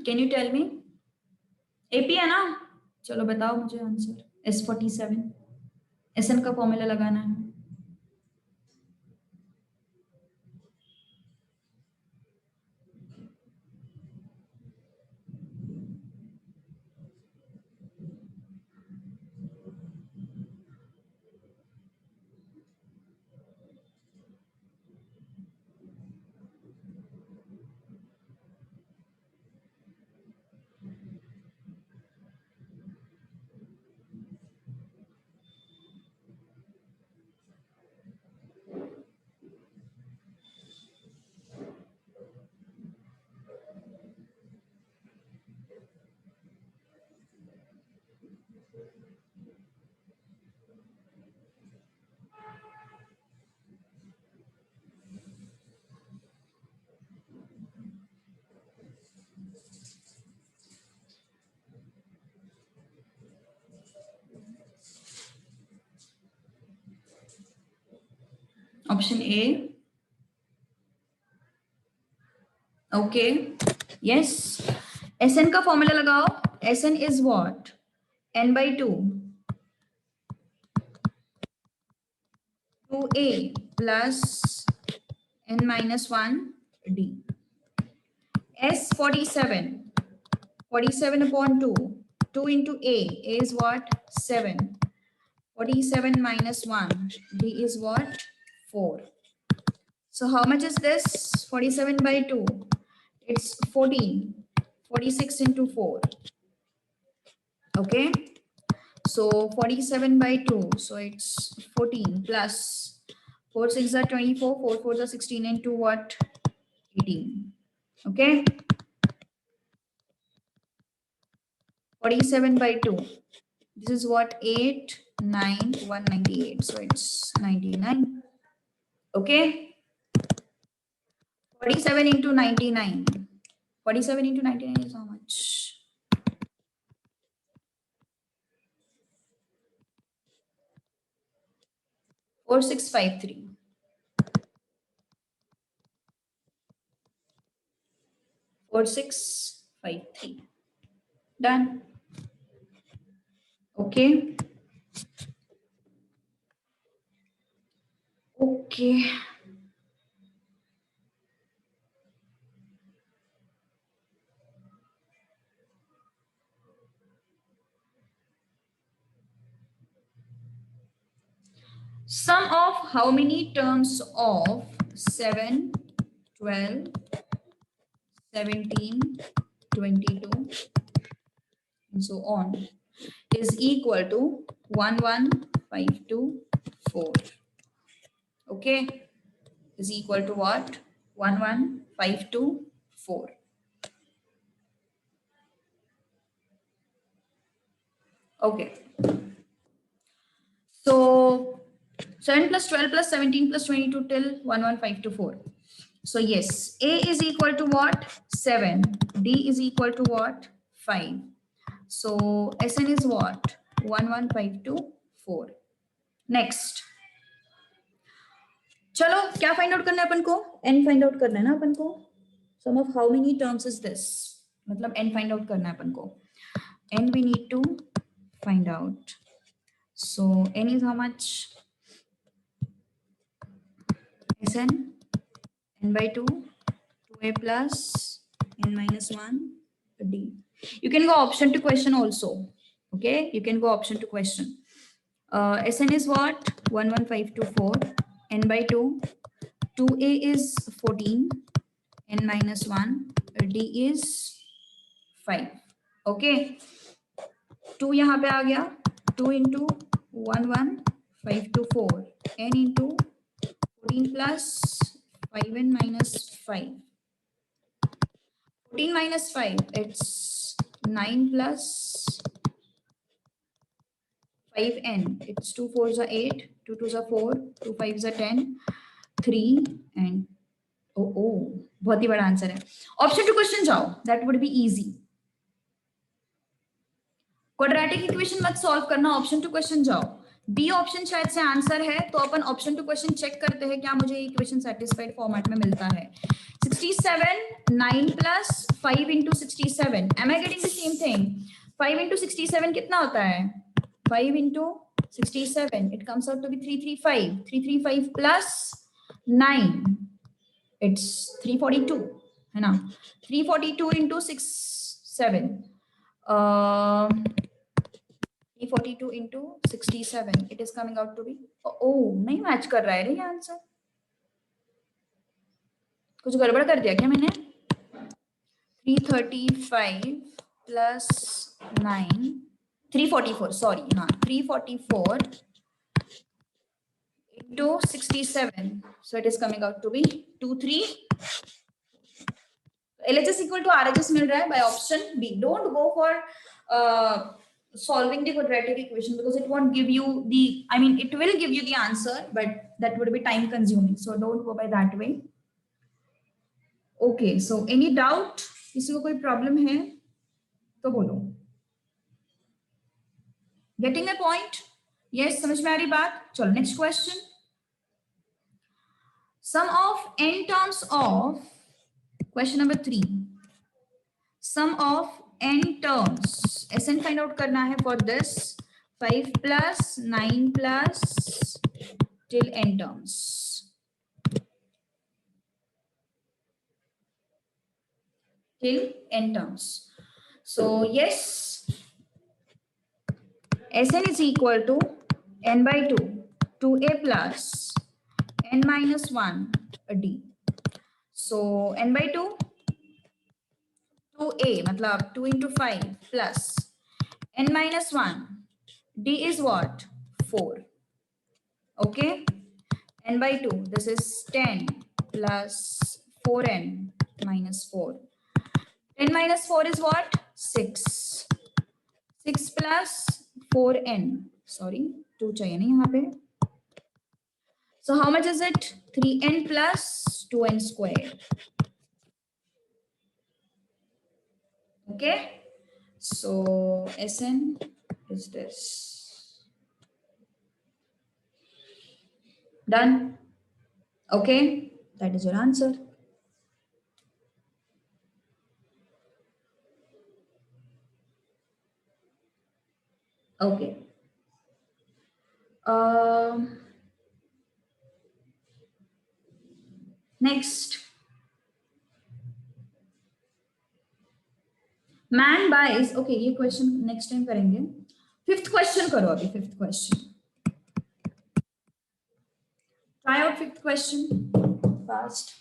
Can you tell me? AP है ना, चलो बताओ मुझे आंसर। S47 SN का फॉर्मूला लगाना है। Option A, okay yes. SN का फॉर्मूला लगाओ। SN is what? n/2 2a plus n-1 d। S47 47 upon 2, 2 into a is what? 7, 47 minus 1, d is what? 4. So how much is this? 47 by 2, it's 14, 46 into 4, Okay, so 47 by 2, so it's 14 plus 4 6 are 24, 4 4 are 16 into what? 18. Okay, 47 by 2, this is what? 8 9 198, so it's 99. Okay, 47 into 99, 47 into 99 is how much? 4653. 4653. Done. Okay. Okay. Sum of how many terms of 7, 12, 17, 22, and so on is equal to 11524. Okay, is equal to what? 11524. Okay, so 7 plus 12 plus 17 plus 22 till 11524. So yes, A is equal to what? 7. D is equal to what? 5. So Sn is what? 11524. Next. चलो क्या find out करना है अपन को? n find out करना है ना अपन को. Sum of how many terms is this? मतलब n फाइंड आउट करना है अपन को. n we need to find out. So n is how much? Sn n by 2, 2a plus n minus 1 d. You can go option to question also. Okay, you can go option to question. Sn is what? 11524. N by 2. 2a is 14. N minus 1. D is 5. Okay. 2 यहाँ पे आ गया. 2 into 11524. N into 14 plus 5n minus 5. 14 minus 5, it's 9 plus 5n. It's 2 4s are 8, 2 2s are 4, 2 5s are 10, 3 and बहुत ही बड़ा answer है. Option to question जाओ, that would be easy. Quadratic equation मत solve करना, option to question जाओ. B option शायद से answer है, तो अपन ऑप्शन टू क्वेश्चन चेक करते हैं क्या मुझे इक्वेशन सेटिस्फाइड फॉर्मेट में मिलता है. 67, 9 plus 5 into 67. Am I getting the same thing? 5 into 67 कितना होता है? 5 into 67. It comes out to be 335. 335 plus 9. It's 342. है ना? 342 into 6, 7. 342 into 67. It is coming out to be. नहीं मैच कर रहा है रे ये आंसर. कुछ गड़बड़ कर दिया क्या मैंने? 335 plus 9. 344. Sorry, हाँ 344 into 67. So it is coming out to be 23. LHS equal to RHS मिल रहा है by option B. Don't go for solving the quadratic equation because it won't give you the. I mean, it will give you the answer, but that would be time consuming. So don't go by that way. Okay. So any doubt? किसी को कोई problem है तो बोलो. Getting my point? Yes, समझ में आ रही बात? चलो next question. Sum of n terms of question number 3. Sum of n terms. Sn find out करना है for this. 5 plus 9 plus till n terms. Till n terms. So yes, Sn is equal to n by 2, 2a plus n minus 1 d. So n by 2, 2a मतलब 2 into 5 plus n minus 1. D is what? 4. Okay. N by 2. This is 10 plus 4n minus 4. 10 minus 4 is what? 6. 6 plus 4n. Sorry, 2 चाहिए नहीं यहाँ पे. So how much is it? 3n plus 2n square. Okay. So Sn is this. Done. Okay. That is your answer. Okay. Next. Man buys. Okay, ये question next time करेंगे. Fifth question करो अभी. Fifth question. Try out fifth question fast.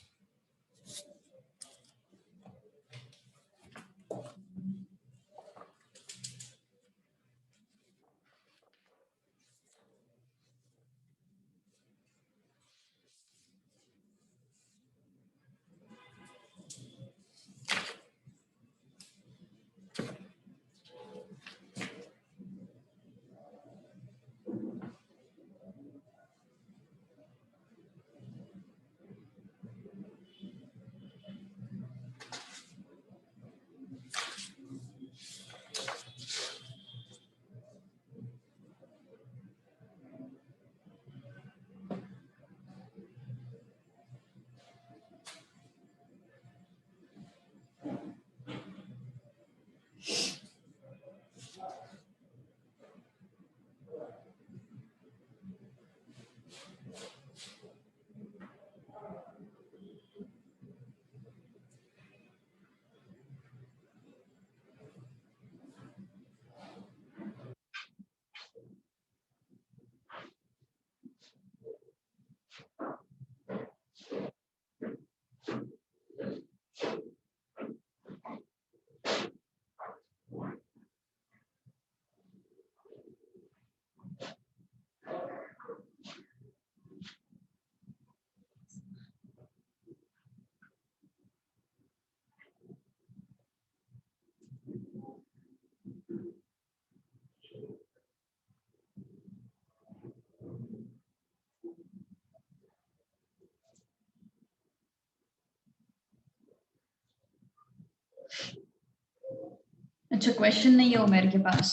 अच्छा question नहीं है उमेर के पास.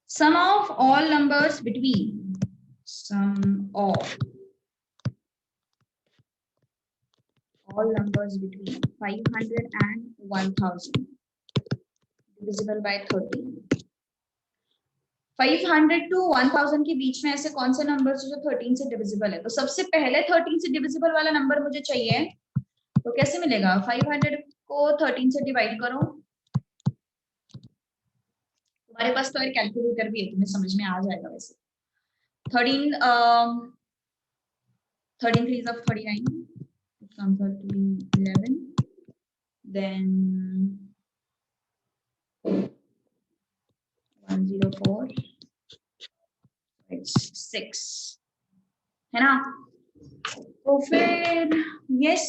Sum of all numbers between all numbers between 500 and 1000 divisible by 13. 500 to 1000 के बीच में ऐसे कौन से नंबर जो 13 से डिविजिबल है? तो सबसे पहले 13 से डिविजिबल वाला नंबर मुझे चाहिए. तो कैसे मिलेगा? 500 को 13 से डिवाइड करो. तुम्हारे पास तो एक कैलकुलेटर भी है, तुम्हें समझ में आ जाएगा वैसे. 13 13 3s of 39. It comes out to be 11. Then 104. It's 6. है ना? तो फिर यस,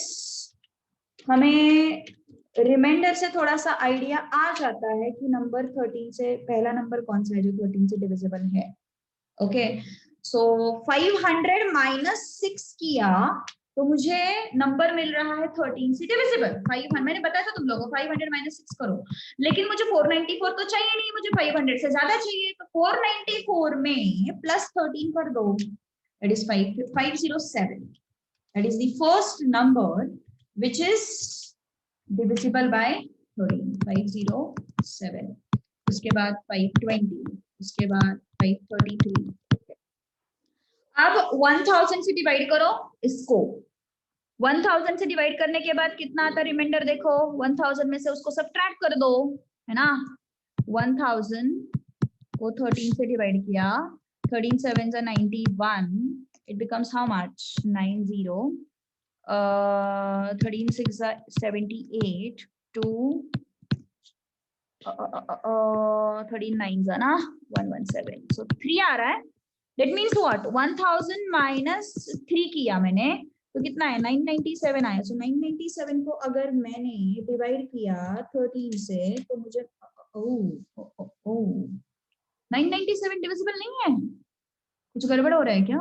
हमें रिमाइंडर से थोड़ा सा आइडिया आ जाता है कि नंबर 13 से पहला नंबर कौन सा है जो 13 से डिविजिबल है. ओके, सो 500 माइनस 6 किया तो मुझे नंबर मिल रहा है 13 से डिविजिबल. 500 मैंने बताया था तुम लोगों को 500 माइनस 6 करो, लेकिन मुझे 494 तो चाहिए नहीं, मुझे 500 से ज्यादा चाहिए. तो 494 में प्लस 13 कर दो, that is 507. That is the first number which is divisible by 13. 507. उसके बाद 520, उसके बाद 533. अब 1000 से डिवाइड करो इसको. 1000 से डिवाइड करने के बाद कितना आता रिमाइंडर देखो. 1000 में से उसको सब्ट्रैक्ट कर दो, है ना. 1000 को 13 से डिवाइड किया, 13 7 91. It becomes how much? 90. 13 6 78 to 13 9 ना 117, so 3 आ रहा है. That means what? 1000 minus 3 किया मैंने तो कितना है 997 आया. So 997 को अगर मैंने डिवाइड किया 13 से तो मुझे 997 डिविजिबल नहीं है. कुछ गड़बड़ हो रहा है क्या?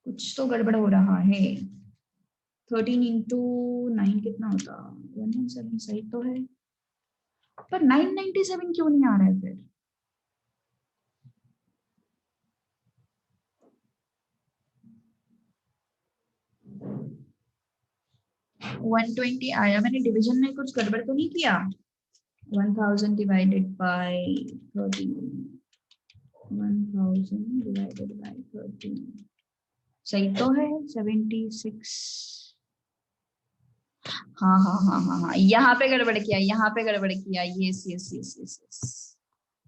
कुछ तो गड़बड़ हो रहा है. 13 into 9 कितना होता? 117 सही तो है, पर 997 क्यों नहीं आ रहा है फिर? 120 आया. मैंने डिवीजन में कुछ गड़बड़ तो नहीं किया? 1000 divided by 13. 1000 divided by 13 सही तो है. 76. हाँ हाँ हाँ हाँ हाँ, यहाँ पे गड़बड़ किया, यहाँ पे गड़बड़ किया. Yes yes yes yes yes,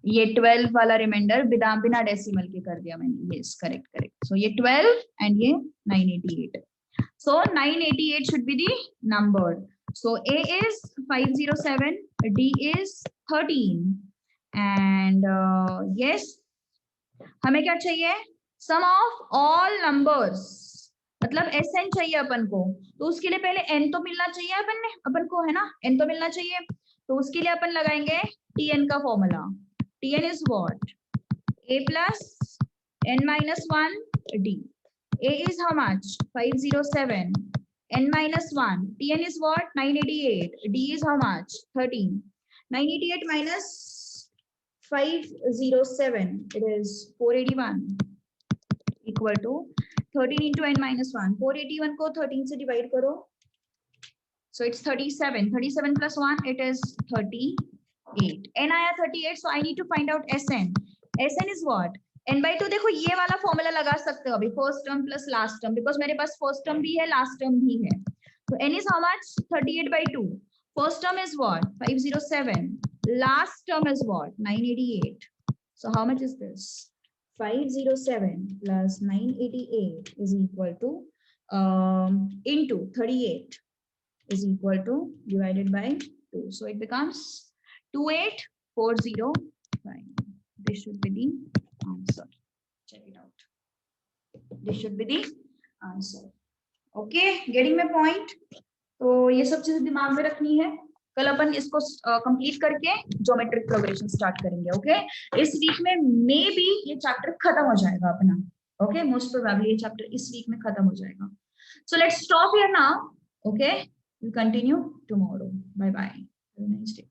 ये 12 वाला रिमाइंडर बिना डेसिमल के कर दिया मैंने. Yes correct correct. सो ये 12 एंड ये 988. So 988 should be the number. So A is 507, D is 13, and yes, हमें क्या चाहिए? Sum of all numbers, मतलब SN चाहिए अपन को. तो उसके लिए पहले N तो मिलना चाहिए अपन को, है ना? N तो मिलना चाहिए. तो उसके लिए अपन लगाएंगे TN का formula. TN is what? A plus N minus 1 D. A is how much? 507. N minus 1. Tn is what? 988. D is how much? 13. 988 minus 507. It is 481. Equal to 13 into N minus 1. 481 को 13 से divide करो. So it's 37. 37 plus 1, it is 38. N आया 38. So I need to find out Sn. Sn is what? n by 2. देखो ये वाला formula लगा सकते हो अभी, first term plus last term, because मेरे पास फर्स्ट टर्म भी है लास्ट टर्म भी है. तो n is how much? 38 by 2. First term is what? 507. Last term is what? 988. So how much is this? 507 plus 988 is equal to into 38 is equal to divided by 2. So it becomes 28405. This should be the answer. Check it out. This should be the answer. Okay, getting my point? तो ये सब चीजें दिमाग में रखनी है. कल अपन इसको कंप्लीट करके ज्योमेट्रिक प्रोग्रेशन स्टार्ट करेंगे. ओके, इस वीक में मे बी ये चैप्टर खत्म हो जाएगा अपना. ओके, मोस्ट प्रोबेबली ये चैप्टर इस वीक में खत्म हो जाएगा. So let's stop here now. Okay, we'll continue tomorrow. Bye bye. Have a nice day.